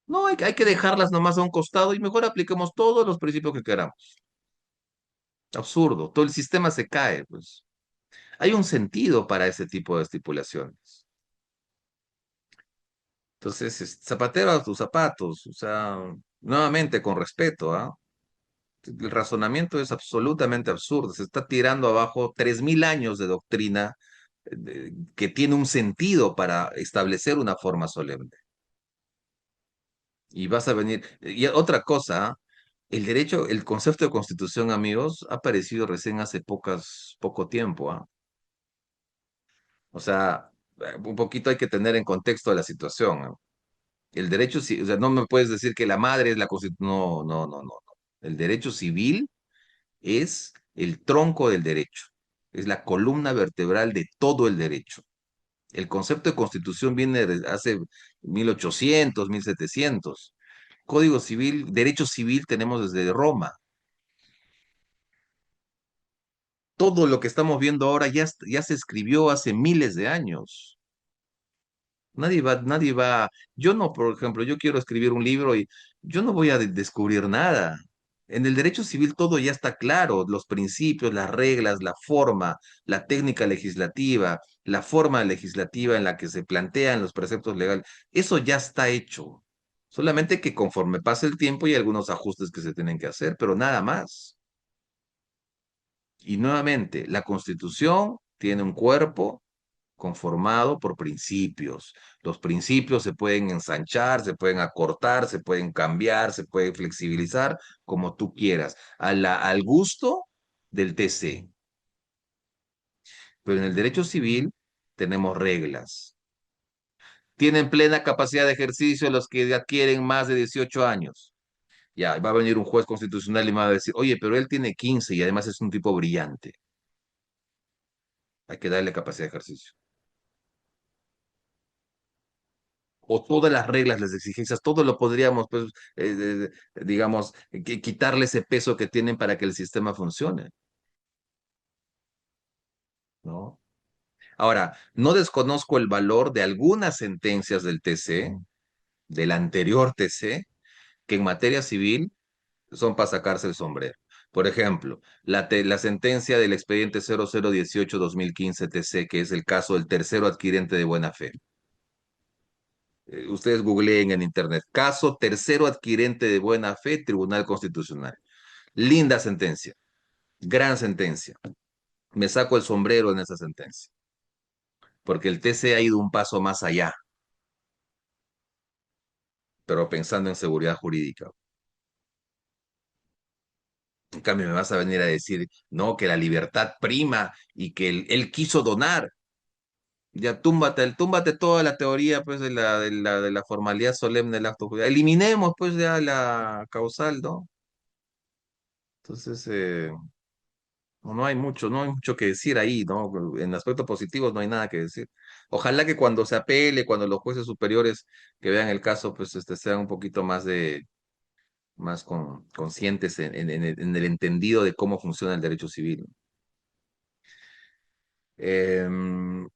no, hay que dejarlas nomás a un costado y mejor apliquemos todos los principios que queramos. Absurdo, todo el sistema se cae, pues. Hay un sentido para ese tipo de estipulaciones. Entonces, zapatero a tus zapatos, o sea, nuevamente con respeto, ¿ah? El razonamiento es absolutamente absurdo. Se está tirando abajo 3000 años de doctrina que tiene un sentido para establecer una forma solemne. Y vas a venir. Y otra cosa, ¿ah? El derecho, el concepto de constitución, amigos, ha aparecido recién hace poco tiempo, ¿ah? O sea, un poquito hay que tener en contexto la situación, ¿ah? El derecho, o sea, no me puedes decir que la madre es la constitución. No, no, no, no. El derecho civil es el tronco del derecho, es la columna vertebral de todo el derecho. El concepto de constitución viene de hace 1800, 1700. Código civil, derecho civil tenemos desde Roma. Todo lo que estamos viendo ahora ya se escribió hace miles de años. Nadie va, yo no, por ejemplo, yo quiero escribir un libro y yo no voy a descubrir nada. En el derecho civil todo ya está claro, los principios, las reglas, la forma, la técnica legislativa, la forma legislativa en la que se plantean los preceptos legales, eso ya está hecho. Solamente que conforme pase el tiempo hay algunos ajustes que se tienen que hacer, pero nada más. Y nuevamente, la Constitución tiene un cuerpo conformado por principios. Los principios se pueden ensanchar, se pueden acortar, se pueden cambiar, se pueden flexibilizar, como tú quieras, al gusto del TC. Pero en el derecho civil tenemos reglas. Tienen plena capacidad de ejercicio los que adquieren más de 18 años. Ya, va a venir un juez constitucional y me va a decir, oye, pero él tiene 15 y además es un tipo brillante. Hay que darle capacidad de ejercicio. O todas las reglas, las exigencias, todo lo podríamos, pues, digamos, quitarle ese peso que tienen para que el sistema funcione, ¿no? Ahora, no desconozco el valor de algunas sentencias del TC, del anterior TC, que en materia civil son para sacarse el sombrero. Por ejemplo, la sentencia del expediente 0018-2015 TC, que es el caso del tercero adquirente de buena fe. Ustedes googleen en internet, caso tercero adquirente de buena fe, Tribunal Constitucional. Linda sentencia, gran sentencia. Me saco el sombrero en esa sentencia, porque el TC ha ido un paso más allá, pero pensando en seguridad jurídica. En cambio, me vas a venir a decir, no, que la libertad prima y que él quiso donar. Ya túmbate toda la teoría pues de la formalidad solemne del acto judicial. Eliminemos pues ya la causal, ¿no? Entonces, no hay mucho que decir ahí, ¿no? En aspectos positivos no hay nada que decir. Ojalá que cuando se apele, cuando los jueces superiores que vean el caso, pues sean un poquito más conscientes en el entendido de cómo funciona el derecho civil. Em,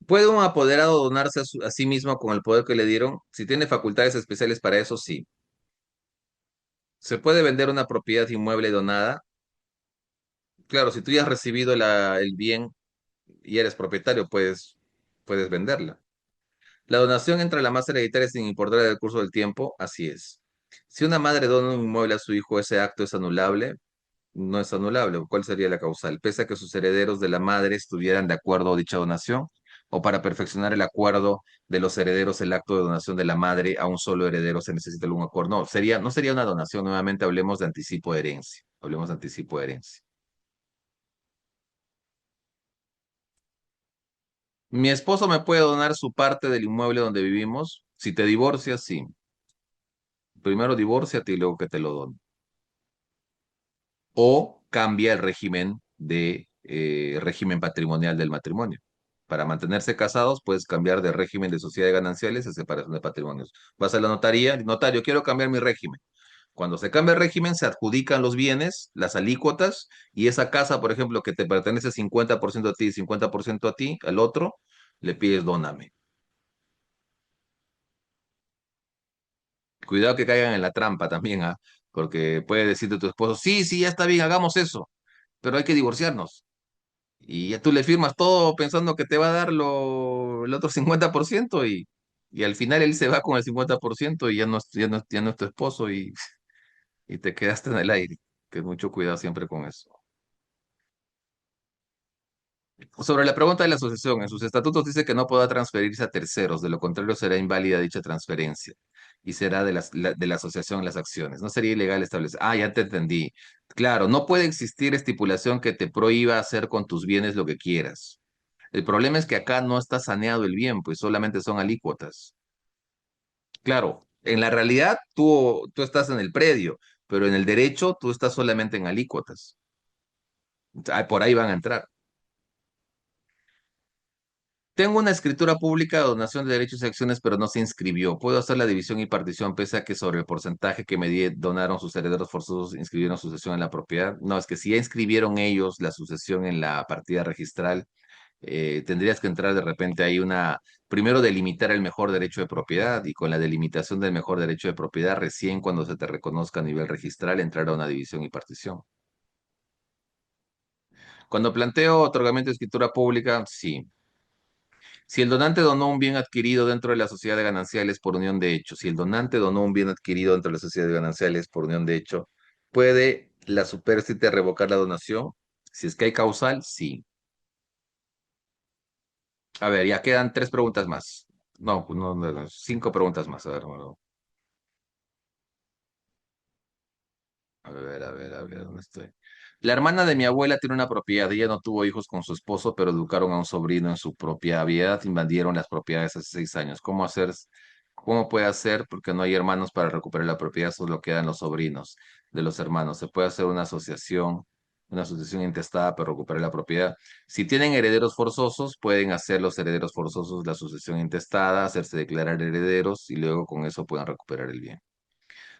¿Puede un apoderado donarse a sí mismo con el poder que le dieron? Si tiene facultades especiales para eso, sí. ¿Se puede vender una propiedad inmueble donada? Claro, si tú ya has recibido el bien y eres propietario, puedes venderla. La donación entre la masa hereditaria sin importar el curso del tiempo, así es. Si una madre dona un inmueble a su hijo, ese acto es anulable. No es anulable. ¿Cuál sería la causal? Pese a que sus herederos de la madre estuvieran de acuerdo a dicha donación, o para perfeccionar el acuerdo de los herederos, el acto de donación de la madre a un solo heredero se necesita algún acuerdo. No sería una donación. Nuevamente hablemos de anticipo de herencia. Hablemos de anticipo de herencia. Mi esposo me puede donar su parte del inmueble donde vivimos. Si te divorcias, sí. Primero divórciate y luego que te lo donen. O cambia el régimen patrimonial del matrimonio. Para mantenerse casados, puedes cambiar de régimen de sociedad de gananciales a separación de patrimonios. Vas a la notaría, notario, quiero cambiar mi régimen. Cuando se cambia el régimen, se adjudican los bienes, las alícuotas, y esa casa, por ejemplo, que te pertenece 50% a ti y 50% a ti, al otro, le pides dóname. Cuidado que caigan en la trampa también, ¿ah? Porque puede decirte tu esposo, sí, sí, ya está bien, hagamos eso, pero hay que divorciarnos. Y ya tú le firmas todo pensando que te va a dar el otro 50% y al final él se va con el 50% y ya no es tu esposo y te quedaste en el aire. Que mucho cuidado siempre con eso. Sobre la pregunta de la asociación, en sus estatutos dice que no podrá transferirse a terceros, de lo contrario será inválida dicha transferencia y será de la asociación las acciones. No sería ilegal establecer. Ah, ya te entendí. Claro, no puede existir estipulación que te prohíba hacer con tus bienes lo que quieras. El problema es que acá no está saneado el bien, pues solamente son alícuotas. Claro, en la realidad tú estás en el predio, pero en el derecho tú estás solamente en alícuotas. Por ahí van a entrar. Tengo una escritura pública de donación de derechos y acciones, pero no se inscribió. ¿Puedo hacer la división y partición pese a que sobre el porcentaje que donaron sus herederos forzosos inscribieron sucesión en la propiedad? No, es que si ya inscribieron ellos la sucesión en la partida registral, tendrías que entrar de repente ahí primero delimitar el mejor derecho de propiedad y con la delimitación del mejor derecho de propiedad, recién cuando se te reconozca a nivel registral, entrar a una división y partición. Cuando planteo otorgamiento de escritura pública, sí. Si el donante donó un bien adquirido dentro de la sociedad de gananciales por unión de hecho, si el donante donó un bien adquirido dentro de la sociedad de gananciales por unión de hecho, ¿puede la supérstite revocar la donación? Si es que hay causal, sí. A ver, ya quedan tres preguntas más. No, pues no, cinco preguntas más. A ver, bueno, ¿dónde estoy? La hermana de mi abuela tiene una propiedad. Ella no tuvo hijos con su esposo, pero educaron a un sobrino en su propiedad. Invadieron las propiedades hace 6 años. ¿Cómo puede hacer? Porque no hay hermanos para recuperar la propiedad, solo quedan los sobrinos de los hermanos. Se puede hacer una asociación intestada para recuperar la propiedad. Si tienen herederos forzosos, pueden hacer los herederos forzosos la asociación intestada, hacerse declarar herederos y luego con eso pueden recuperar el bien.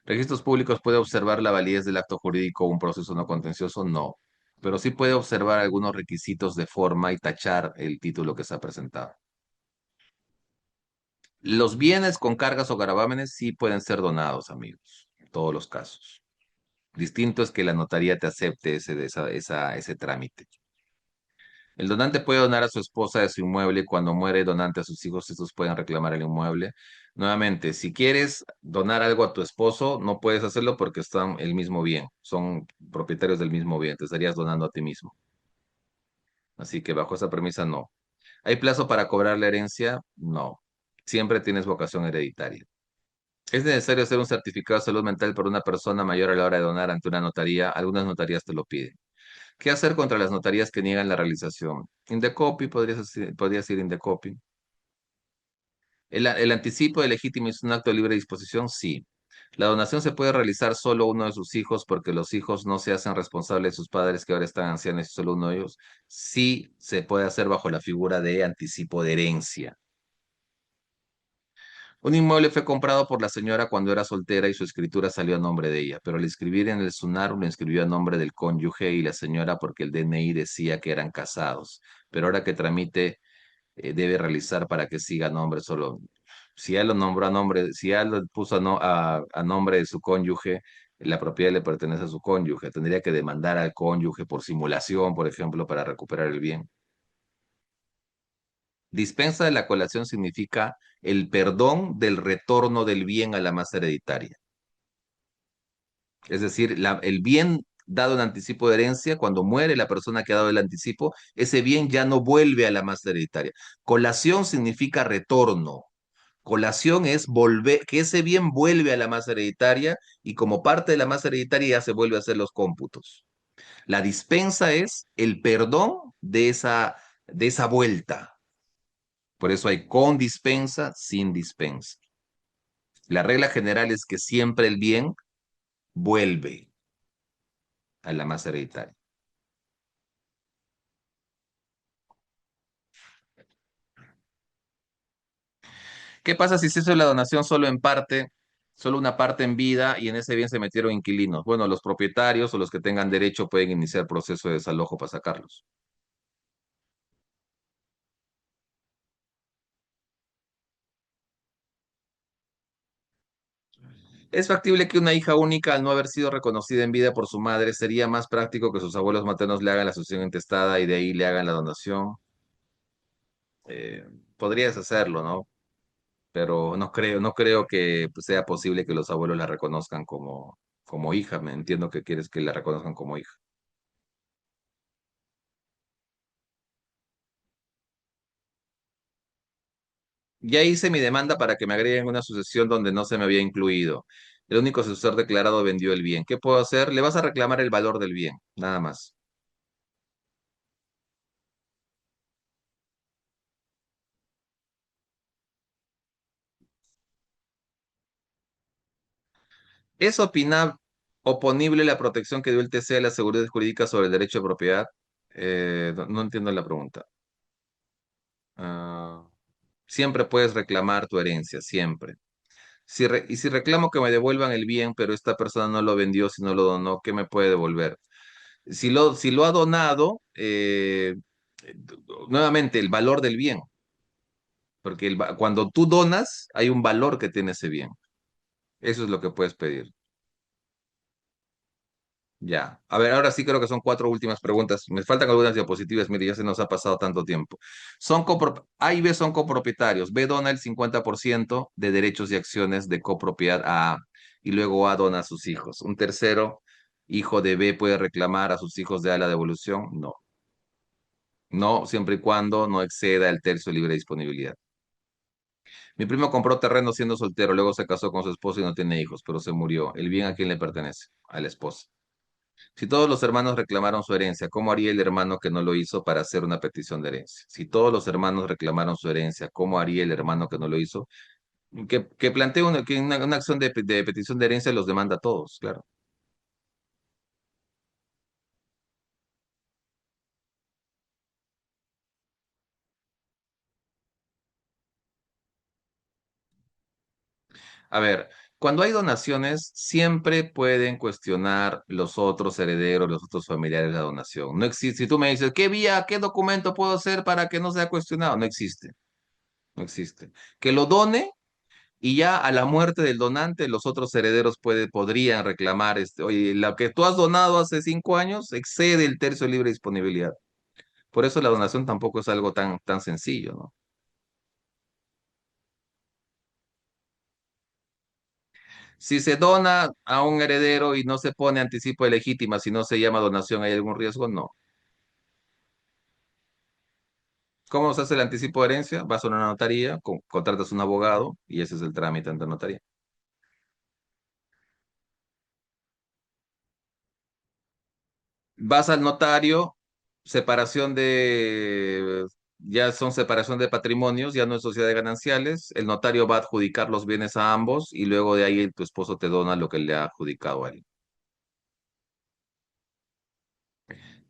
¿Registros públicos puede observar la validez del acto jurídico o un proceso no contencioso? No, pero sí puede observar algunos requisitos de forma y tachar el título que se ha presentado. Los bienes con cargas o gravámenes sí pueden ser donados, amigos, en todos los casos. Distinto es que la notaría te acepte ese trámite. El donante puede donar a su esposa de su inmueble y cuando muere el donante a sus hijos, estos pueden reclamar el inmueble. Nuevamente, si quieres donar algo a tu esposo, no puedes hacerlo porque están el mismo bien, son propietarios del mismo bien, te estarías donando a ti mismo. Así que bajo esa premisa, no. ¿Hay plazo para cobrar la herencia? No. Siempre tienes vocación hereditaria. ¿Es necesario hacer un certificado de salud mental por una persona mayor a la hora de donar ante una notaría? Algunas notarías te lo piden. ¿Qué hacer contra las notarías que niegan la realización? Indecopy, podrías ir Indecopy. ¿El anticipo de legítimo es un acto de libre disposición? Sí. La donación se puede realizar solo uno de sus hijos porque los hijos no se hacen responsables de sus padres que ahora están ancianos y solo uno de ellos. Sí se puede hacer bajo la figura de anticipo de herencia. Un inmueble fue comprado por la señora cuando era soltera y su escritura salió a nombre de ella, pero al escribir en el SUNAR lo inscribió a nombre del cónyuge y la señora porque el DNI decía que eran casados. Pero ahora que tramite debe realizar para que siga a nombre solo. Si ya lo nombró a nombre, si ya lo puso a nombre de su cónyuge, la propiedad le pertenece a su cónyuge. Tendría que demandar al cónyuge por simulación, por ejemplo, para recuperar el bien. Dispensa de la colación significa el perdón del retorno del bien a la masa hereditaria. Es decir, el bien dado en anticipo de herencia, cuando muere la persona que ha dado el anticipo, ese bien ya no vuelve a la masa hereditaria. Colación significa retorno. Colación es volver, que ese bien vuelve a la masa hereditaria y como parte de la masa hereditaria ya se vuelve a hacer los cómputos. La dispensa es el perdón de esa vuelta. Por eso hay con dispensa, sin dispensa. La regla general es que siempre el bien vuelve a la masa hereditaria. ¿Qué pasa si se hizo la donación solo en parte, solo una parte en vida y en ese bien se metieron inquilinos? Bueno, los propietarios o los que tengan derecho pueden iniciar proceso de desalojo para sacarlos. Es factible que una hija única, al no haber sido reconocida en vida por su madre, sería más práctico que sus abuelos maternos le hagan la sucesión intestada y de ahí le hagan la donación. Eh, Podrías hacerlo, ¿no? Pero no creo que pues, sea posible que los abuelos la reconozcan como hija. Me entiendo que quieres que la reconozcan como hija. Ya hice mi demanda para que me agreguen una sucesión donde no se me había incluido. El único sucesor declarado vendió el bien. ¿Qué puedo hacer? Le vas a reclamar el valor del bien, nada más. Es opinable. oponible la protección que dio el TC a la seguridad jurídica sobre el derecho de propiedad. No entiendo la pregunta. Ah, siempre puedes reclamar tu herencia, siempre. Y si reclamo que me devuelvan el bien, pero esta persona no lo vendió, si no lo donó, ¿qué me puede devolver? Si lo ha donado, nuevamente, el valor del bien, porque cuando tú donas, hay un valor que tiene ese bien. Eso es lo que puedes pedir. Ya. A ver, ahora sí creo que son cuatro últimas preguntas. Me faltan algunas diapositivas, mire, ya se nos ha pasado tanto tiempo. A y B son copropietarios. B dona el 50% de derechos y acciones de copropiedad a A, y luego A dona a sus hijos. Un tercero hijo de B puede reclamar a sus hijos de A la devolución. No. No, siempre y cuando no exceda el tercio de libre disponibilidad. Mi primo compró terreno siendo soltero, luego se casó con su esposa y no tiene hijos, pero se murió. ¿El bien a quién le pertenece? A la esposa. Si todos los hermanos reclamaron su herencia, ¿cómo haría el hermano que no lo hizo para hacer una petición de herencia? Si todos los hermanos reclamaron su herencia, ¿cómo haría el hermano que no lo hizo? Que plantee una acción de petición de herencia los demanda a todos, claro. A ver, cuando hay donaciones, siempre pueden cuestionar los otros herederos, los otros familiares la donación. No existe. Si tú me dices, ¿qué vía, qué documento puedo hacer para que no sea cuestionado? No existe, no existe. Que lo done. Y ya a la muerte del donante, los otros herederos podrían reclamar, oye, lo que tú has donado hace 5 años excede el tercio de libre disponibilidad. Por eso la donación tampoco es algo tan sencillo, ¿no? Si se dona a un heredero y no se pone anticipo de legítima, si no se llama donación, ¿hay algún riesgo? No. ¿Cómo se hace el anticipo de herencia? Vas a una notaría, contratas un abogado y ese es el trámite ante notaría. Vas al notario, separación ya son separación de patrimonios, ya no es sociedad de gananciales, el notario va a adjudicar los bienes a ambos y luego de ahí tu esposo te dona lo que le ha adjudicado a él.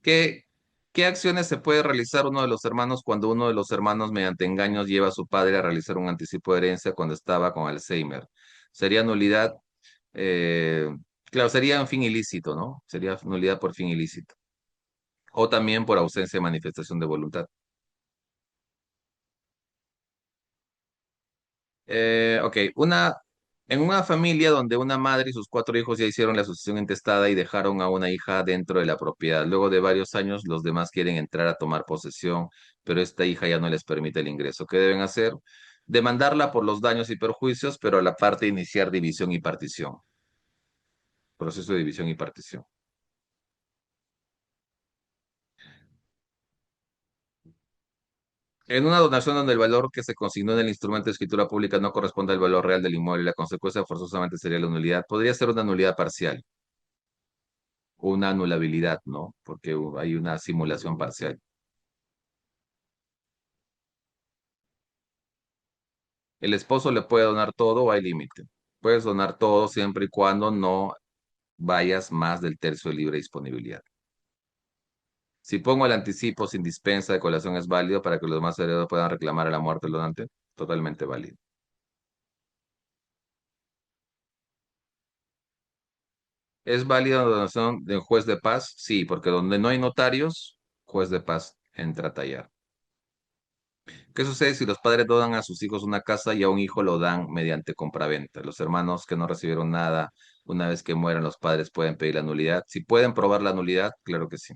¿Qué, qué acciones se puede realizar uno de los hermanos cuando uno de los hermanos mediante engaños lleva a su padre a realizar un anticipo de herencia cuando estaba con Alzheimer? Sería nulidad, eh, claro, sería un fin ilícito, ¿no? Sería nulidad por fin ilícito. O también por ausencia de manifestación de voluntad. Ok, en una familia donde una madre y sus cuatro hijos ya hicieron la sucesión intestada y dejaron a una hija dentro de la propiedad. Luego de varios años, los demás quieren entrar a tomar posesión, pero esta hija ya no les permite el ingreso. ¿Qué deben hacer? Demandarla por los daños y perjuicios, pero a la parte iniciar división y partición. Proceso de división y partición. En una donación donde el valor que se consignó en el instrumento de escritura pública no corresponde al valor real del inmueble, la consecuencia forzosamente sería la nulidad. Podría ser una nulidad parcial o una anulabilidad, ¿no? Porque hay una simulación parcial. El esposo le puede donar todo o hay límite. Puedes donar todo siempre y cuando no vayas más del tercio de libre disponibilidad. Si pongo el anticipo sin dispensa de colación es válido para que los demás herederos puedan reclamar a la muerte del donante, totalmente válido. ¿Es válida la donación de un juez de paz? Sí, porque donde no hay notarios, juez de paz entra a tallar. ¿Qué sucede si los padres donan a sus hijos una casa y a un hijo lo dan mediante compraventa? Los hermanos que no recibieron nada una vez que mueran los padres pueden pedir la nulidad. Si pueden probar la nulidad, claro que sí.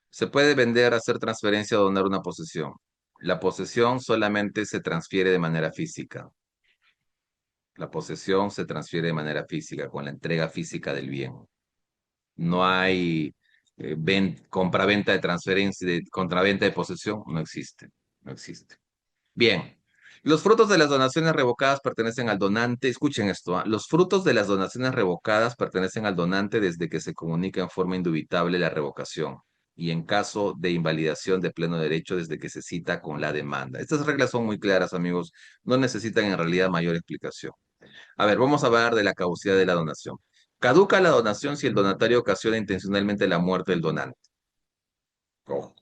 Se puede vender, hacer transferencia o donar una posesión. La posesión solamente se transfiere de manera física. La posesión se transfiere de manera física, con la entrega física del bien. No hay compraventa de transferencia, de compraventa de posesión, no existe, no existe. Bien, los frutos de las donaciones revocadas pertenecen al donante. Escuchen esto, ¿ah? Los frutos de las donaciones revocadas pertenecen al donante desde que se comunica en forma indubitable la revocación y en caso de invalidación de pleno derecho desde que se cita con la demanda. Estas reglas son muy claras, amigos, no necesitan en realidad mayor explicación. A ver, vamos a hablar de la caducidad de la donación. Caduca la donación si el donatario ocasiona intencionalmente la muerte del donante. Ojo.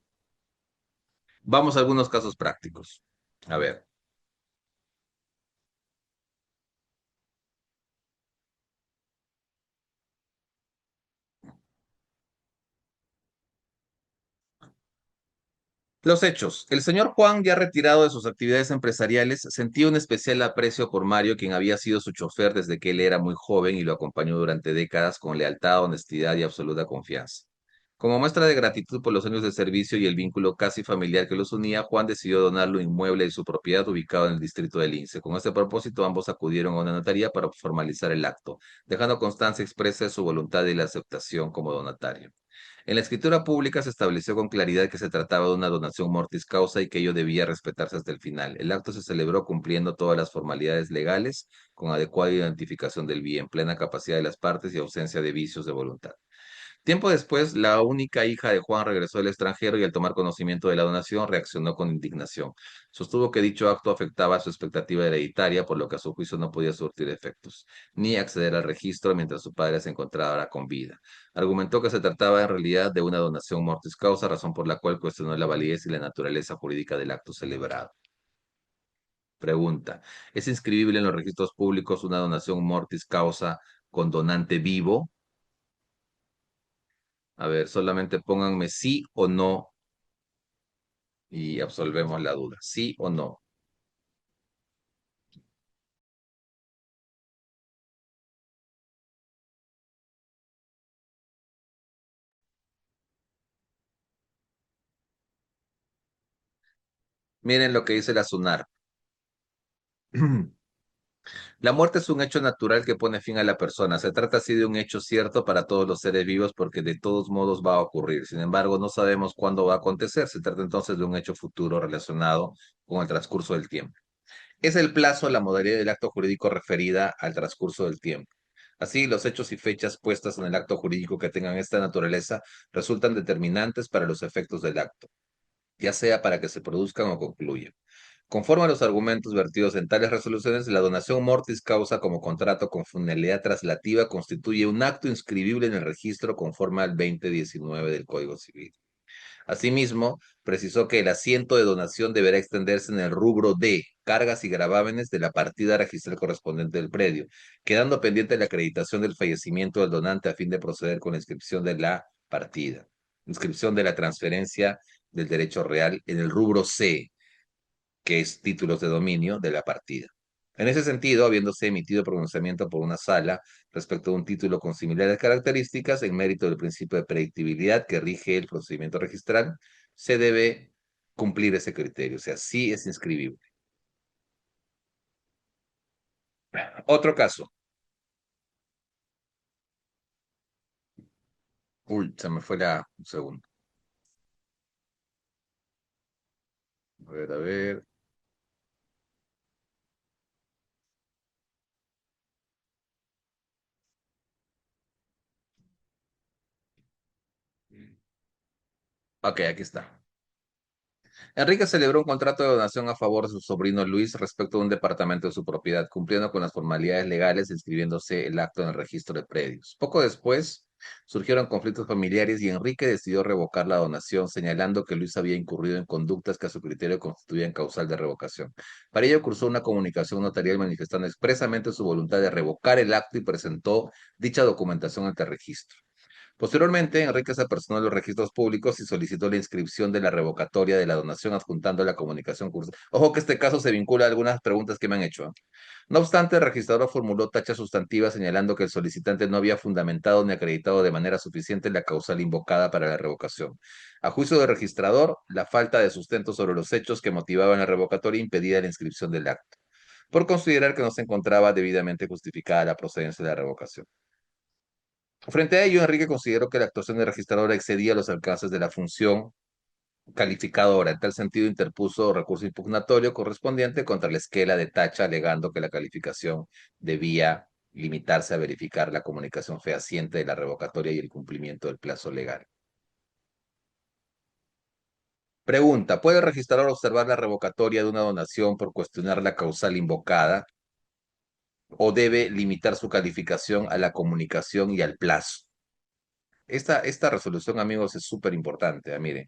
Vamos a algunos casos prácticos. A ver. Los hechos. El señor Juan, ya retirado de sus actividades empresariales, sentía un especial aprecio por Mario, quien había sido su chofer desde que él era muy joven y lo acompañó durante décadas con lealtad, honestidad y absoluta confianza. Como muestra de gratitud por los años de servicio y el vínculo casi familiar que los unía, Juan decidió donarle un inmueble de su propiedad ubicado en el distrito de Lince. Con este propósito, ambos acudieron a una notaría para formalizar el acto, dejando constancia expresa de su voluntad y la aceptación como donatario. En la escritura pública se estableció con claridad que se trataba de una donación mortis causa y que ello debía respetarse hasta el final. El acto se celebró cumpliendo todas las formalidades legales, con adecuada identificación del bien, plena capacidad de las partes y ausencia de vicios de voluntad. Tiempo después, la única hija de Juan regresó del extranjero y al tomar conocimiento de la donación reaccionó con indignación. Sostuvo que dicho acto afectaba su expectativa hereditaria, por lo que a su juicio no podía surtir efectos, ni acceder al registro mientras su padre se encontraba con vida. Argumentó que se trataba en realidad de una donación mortis causa, razón por la cual cuestionó la validez y la naturaleza jurídica del acto celebrado. Pregunta: ¿es inscribible en los registros públicos una donación mortis causa con donante vivo? A ver, solamente pónganme sí o no y absolvemos la duda. ¿Sí o no? Miren lo que dice la SUNAR. La muerte es un hecho natural que pone fin a la persona. Se trata así de un hecho cierto para todos los seres vivos porque de todos modos va a ocurrir. Sin embargo, no sabemos cuándo va a acontecer. Se trata entonces de un hecho futuro relacionado con el transcurso del tiempo. Es el plazo la modalidad del acto jurídico referida al transcurso del tiempo. Así, los hechos y fechas puestas en el acto jurídico que tengan esta naturaleza resultan determinantes para los efectos del acto, ya sea para que se produzcan o concluyan. Conforme a los argumentos vertidos en tales resoluciones, la donación mortis causa como contrato con finalidad traslativa constituye un acto inscribible en el registro conforme al 2019 del Código Civil. Asimismo, precisó que el asiento de donación deberá extenderse en el rubro de cargas y gravámenes de la partida registral correspondiente del predio, quedando pendiente la acreditación del fallecimiento del donante a fin de proceder con la inscripción de la partida. Inscripción de la transferencia del derecho real en el rubro C, que es títulos de dominio de la partida. En ese sentido, habiéndose emitido pronunciamiento por una sala respecto a un título con similares características, en mérito del principio de predictibilidad que rige el procedimiento registral, se debe cumplir ese criterio, o sea, sí es inscribible. Otro caso. Uy, se me fue un segundo. A ver, a ver. Ok, aquí está. Enrique celebró un contrato de donación a favor de su sobrino Luis respecto a un departamento de su propiedad, cumpliendo con las formalidades legales e inscribiéndose el acto en el registro de predios. Poco después, surgieron conflictos familiares y Enrique decidió revocar la donación, señalando que Luis había incurrido en conductas que a su criterio constituían causal de revocación. Para ello, cursó una comunicación notarial manifestando expresamente su voluntad de revocar el acto y presentó dicha documentación ante el registro. Posteriormente, Enrique se apersonó a los registros públicos y solicitó la inscripción de la revocatoria de la donación adjuntando la comunicación cursa. Ojo que este caso se vincula a algunas preguntas que me han hecho. No obstante, el registrador formuló tacha sustantiva señalando que el solicitante no había fundamentado ni acreditado de manera suficiente la causal invocada para la revocación. A juicio del registrador, la falta de sustento sobre los hechos que motivaban la revocatoria impedía la inscripción del acto, por considerar que no se encontraba debidamente justificada la procedencia de la revocación. Frente a ello, Enrique consideró que la actuación del registrador excedía los alcances de la función calificadora. En tal sentido, interpuso recurso impugnatorio correspondiente contra la esquela de tacha, alegando que la calificación debía limitarse a verificar la comunicación fehaciente de la revocatoria y el cumplimiento del plazo legal. Pregunta: ¿puede el registrador observar la revocatoria de una donación por cuestionar la causal invocada? o debe limitar su calificación a la comunicación y al plazo. Esta resolución, amigos, es súper importante. Miren.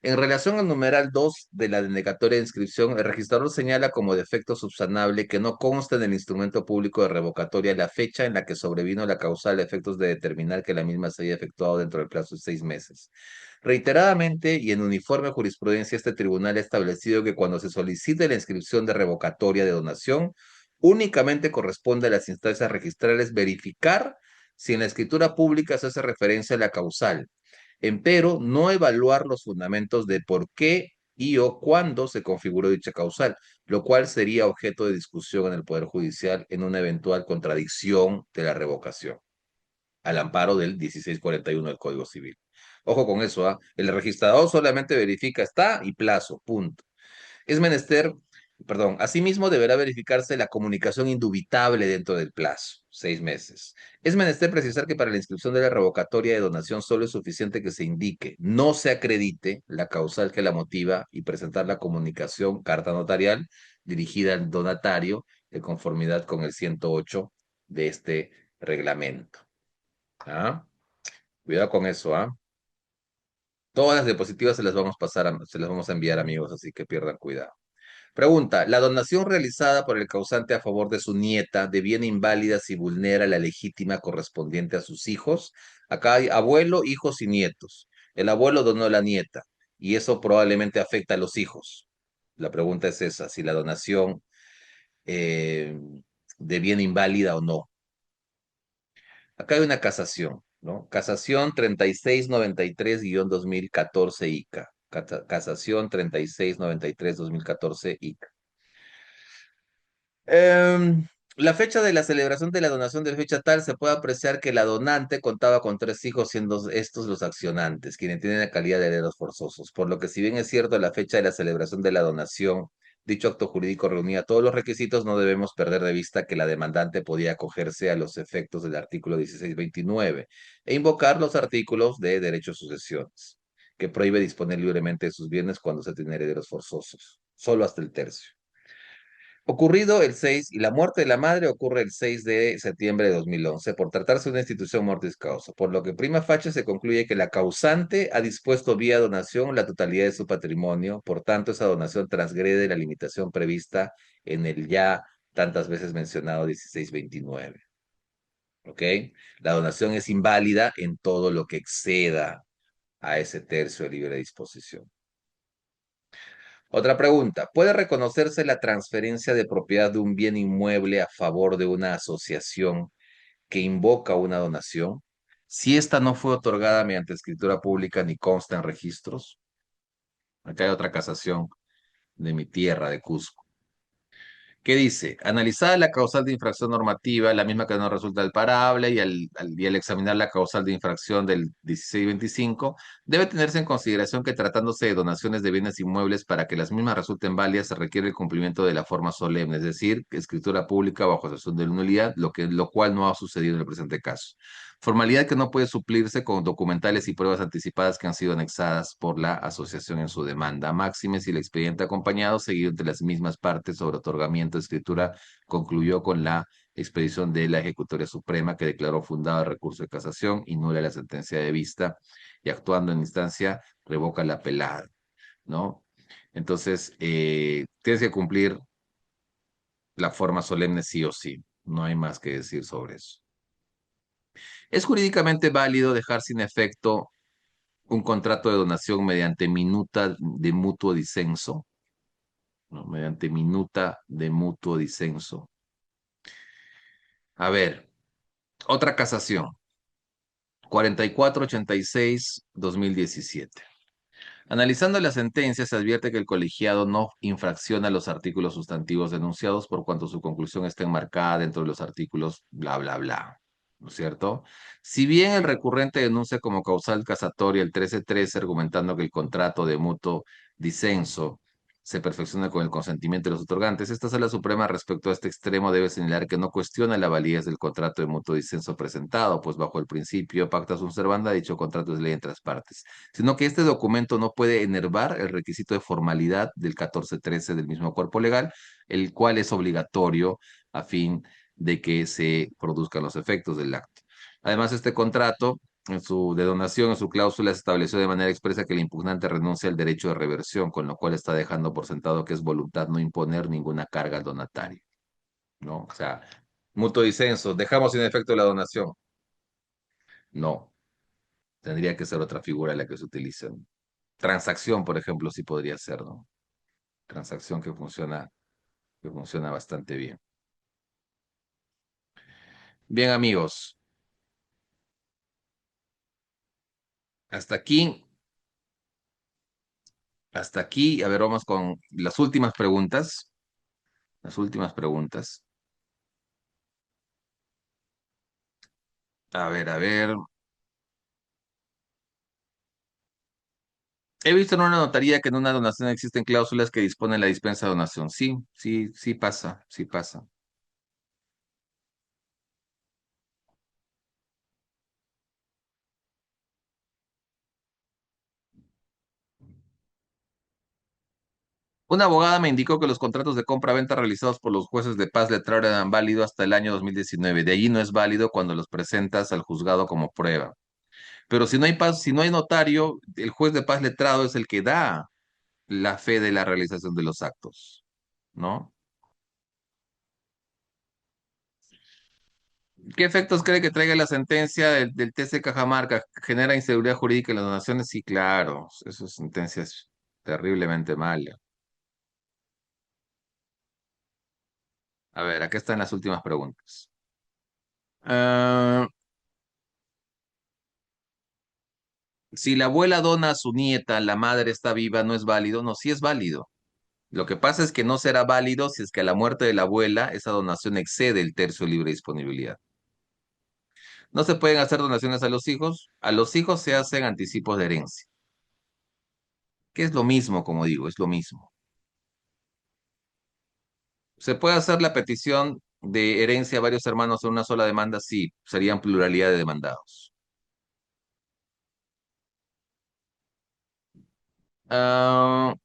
En relación al numeral 2 de la denegatoria de inscripción, el registrador señala como defecto subsanable que no consta en el instrumento público de revocatoria la fecha en la que sobrevino la causal a efectos de determinar que la misma se haya efectuado dentro del plazo de 6 meses. Reiteradamente y en uniforme jurisprudencia, este tribunal ha establecido que cuando se solicite la inscripción de revocatoria de donación, únicamente corresponde a las instancias registrales verificar si en la escritura pública se hace referencia a la causal. Empero, no evaluar los fundamentos de por qué y o cuándo se configuró dicha causal, lo cual sería objeto de discusión en el Poder Judicial en una eventual contradicción de la revocación, al amparo del 1641 del Código Civil. Ojo con eso, ¿ah? El registrador solamente verifica está y plazo, punto. Es menester, perdón, asimismo deberá verificarse la comunicación indubitable dentro del plazo, 6 meses. Es menester precisar que para la inscripción de la revocatoria de donación solo es suficiente que se indique, no se acredite la causal que la motiva y presentar la comunicación, carta notarial, dirigida al donatario de conformidad con el 108 de este reglamento. ¿Ah? Cuidado con eso, ¿ah? Todas las diapositivas se las vamos a pasar, se las vamos a enviar, amigos, así que pierdan cuidado. Pregunta, ¿la donación realizada por el causante a favor de su nieta deviene inválida si vulnera la legítima correspondiente a sus hijos? Acá hay abuelo, hijos y nietos. El abuelo donó a la nieta y eso probablemente afecta a los hijos. La pregunta es esa, si la donación eh, deviene inválida o no. Acá hay una casación, ¿no? Casación 3693-2014 ICA. Casación 3693-2014 ICA. La fecha de la celebración de la donación de fecha tal se puede apreciar que la donante contaba con 3 hijos, siendo estos los accionantes, quienes tienen la calidad de herederos forzosos. Por lo que, si bien es cierto la fecha de la celebración de la donación, dicho acto jurídico reunía todos los requisitos, no debemos perder de vista que la demandante podía acogerse a los efectos del artículo 1629 e invocar los artículos de derecho a sucesiones, que prohíbe disponer libremente de sus bienes cuando se tiene herederos forzosos, solo hasta el tercio. Ocurrido el 6 y la muerte de la madre ocurre el 6 de septiembre de 2011 por tratarse de una institución mortis causa, por lo que prima facie se concluye que la causante ha dispuesto vía donación la totalidad de su patrimonio, por tanto esa donación transgrede la limitación prevista en el ya tantas veces mencionado 1629. ¿Ok? La donación es inválida en todo lo que exceda a ese tercio de libre disposición. Otra pregunta, ¿puede reconocerse la transferencia de propiedad de un bien inmueble a favor de una asociación que invoca una donación si ésta no fue otorgada mediante escritura pública ni consta en registros? Acá hay otra casación de mi tierra, de Cusco. ¿Qué dice? Analizada la causal de infracción normativa, la misma que no resulta deparable, y al examinar la causal de infracción del 1625, debe tenerse en consideración que tratándose de donaciones de bienes inmuebles, para que las mismas resulten válidas se requiere el cumplimiento de la forma solemne, es decir, escritura pública bajo asesión de la nulidad, lo cual no ha sucedido en el presente caso. Formalidad que no puede suplirse con documentales y pruebas anticipadas que han sido anexadas por la asociación en su demanda. Máxime si el expediente acompañado, seguido entre las mismas partes sobre otorgamiento de escritura, concluyó con la expedición de la Ejecutoria Suprema, que declaró fundado el recurso de casación y nula la sentencia de vista, y actuando en instancia revoca la apelada, ¿no? Entonces, tienes que cumplir la forma solemne sí o sí. No hay más que decir sobre eso. ¿Es jurídicamente válido dejar sin efecto un contrato de donación mediante minuta de mutuo disenso? ¿No? Mediante minuta de mutuo disenso. A ver, otra casación. 4486-2017. Analizando la sentencia, se advierte que el colegiado no infracciona los artículos sustantivos denunciados por cuanto su conclusión está enmarcada dentro de los artículos bla, bla, bla. ¿No es cierto? Si bien el recurrente denuncia como causal casatoria el 1313, argumentando que el contrato de mutuo disenso se perfecciona con el consentimiento de los otorgantes, esta Sala Suprema respecto a este extremo debe señalar que no cuestiona la validez del contrato de mutuo disenso presentado, pues bajo el principio pacta sunt servanda, dicho contrato es ley entre las partes, sino que este documento no puede enervar el requisito de formalidad del 1413 del mismo cuerpo legal, el cual es obligatorio a fin de que se produzcan los efectos del acto. Además, este contrato, de donación, en su cláusula, se estableció de manera expresa que el impugnante renuncia al derecho de reversión, con lo cual está dejando por sentado que es voluntad no imponer ninguna carga al donatario, ¿no? O sea, mutuo disenso, dejamos sin efecto la donación. No, tendría que ser otra figura la que se utilice. Transacción, por ejemplo, sí podría ser, ¿no? Transacción que funciona bastante bien. Bien, amigos, hasta aquí, hasta aquí. A ver, vamos con las últimas preguntas. Las últimas preguntas. A ver, a ver. He visto en una notaría que en una donación existen cláusulas que disponen la dispensa de donación. Sí, sí, sí pasa, sí pasa. Una abogada me indicó que los contratos de compra-venta realizados por los jueces de paz letrada eran válidos hasta el año 2019. De allí no es válido cuando los presentas al juzgado como prueba. Pero si no hay paz, si no hay notario, el juez de paz letrado es el que da la fe de la realización de los actos, ¿no? ¿Qué efectos cree que traiga la sentencia del TC Cajamarca? ¿Genera inseguridad jurídica en las donaciones? Sí, claro. Esa sentencia es terriblemente mala. A ver, acá están las últimas preguntas. Ah, si la abuela dona a su nieta, la madre está viva, ¿no es válido? No, sí es válido. Lo que pasa es que no será válido si es que a la muerte de la abuela esa donación excede el tercio libre de disponibilidad. No se pueden hacer donaciones a los hijos. A los hijos se hacen anticipos de herencia, que es lo mismo, como digo, es lo mismo. ¿Se puede hacer la petición de herencia a varios hermanos en una sola demanda? Sí, serían pluralidad de demandados. Ah,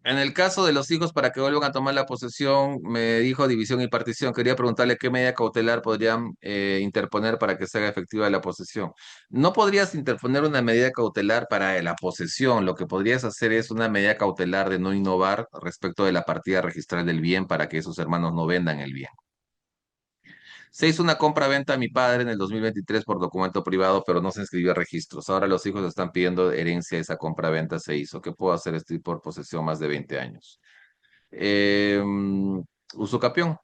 en el caso de los hijos, para que vuelvan a tomar la posesión, me dijo división y partición. Quería preguntarle qué medida cautelar podrían interponer para que se haga efectiva la posesión. No podrías interponer una medida cautelar para la posesión. Lo que podrías hacer es una medida cautelar de no innovar respecto de la partida registral del bien para que esos hermanos no vendan el bien. Se hizo una compra-venta a mi padre en el 2023 por documento privado, pero no se inscribió a registros. Ahora los hijos están pidiendo herencia, esa compra-venta se hizo. ¿Qué puedo hacer? Estoy por posesión más de 20 años. Eh, Usucapión.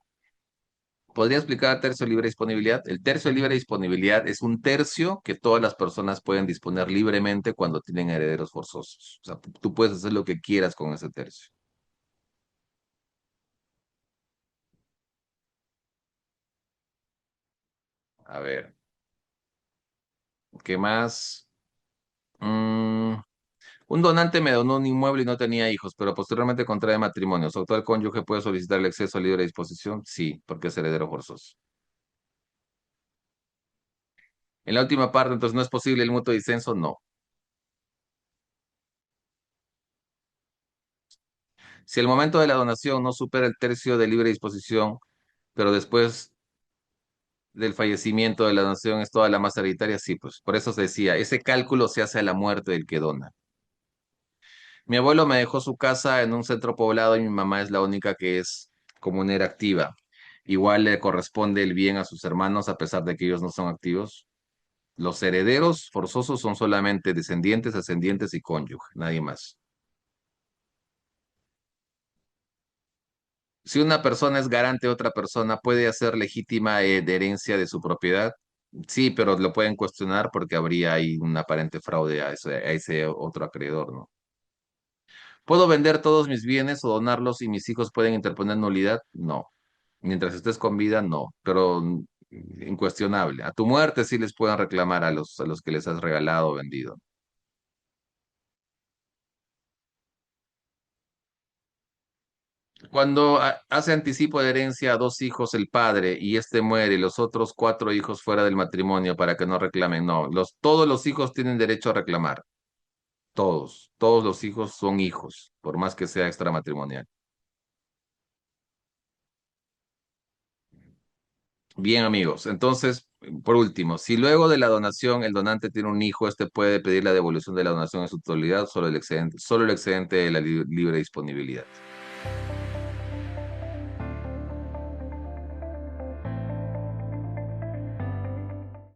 ¿Podría explicar tercio libre disponibilidad? El tercio libre disponibilidad es un tercio que todas las personas pueden disponer libremente cuando tienen herederos forzosos. O sea, tú puedes hacer lo que quieras con ese tercio. A ver, ¿qué más? Mm, un donante me donó un inmueble y no tenía hijos, pero posteriormente contrae matrimonio. ¿Su actual cónyuge puede solicitar el acceso a libre disposición? Sí, porque es heredero forzoso. En la última parte, entonces, ¿no es posible el mutuo disenso? No. Si el momento de la donación no supera el tercio de libre disposición, pero después del fallecimiento de la donación es toda la masa hereditaria, sí, pues por eso se decía, ese cálculo se hace a la muerte del que dona. Mi abuelo me dejó su casa en un centro poblado y mi mamá es la única que es comunera activa. Igual le corresponde el bien a sus hermanos a pesar de que ellos no son activos. Los herederos forzosos son solamente descendientes, ascendientes y cónyuge, nadie más. Si una persona es garante de otra persona, ¿puede hacer legítima de herencia de su propiedad? Sí, pero lo pueden cuestionar porque habría ahí un aparente fraude a ese otro acreedor, ¿no? ¿Puedo vender todos mis bienes o donarlos y mis hijos pueden interponer nulidad? No. Mientras estés con vida, no. Pero incuestionable. A tu muerte sí les pueden reclamar a los que les has regalado o vendido. Cuando hace anticipo de herencia a dos hijos el padre y éste muere y los otros cuatro hijos fuera del matrimonio para que no reclamen, no, todos los hijos tienen derecho a reclamar, todos los hijos son hijos, por más que sea extramatrimonial. Bien, amigos. Entonces, por último, si luego de la donación el donante tiene un hijo, este puede pedir la devolución de la donación en su totalidad, solo el excedente de la libre disponibilidad.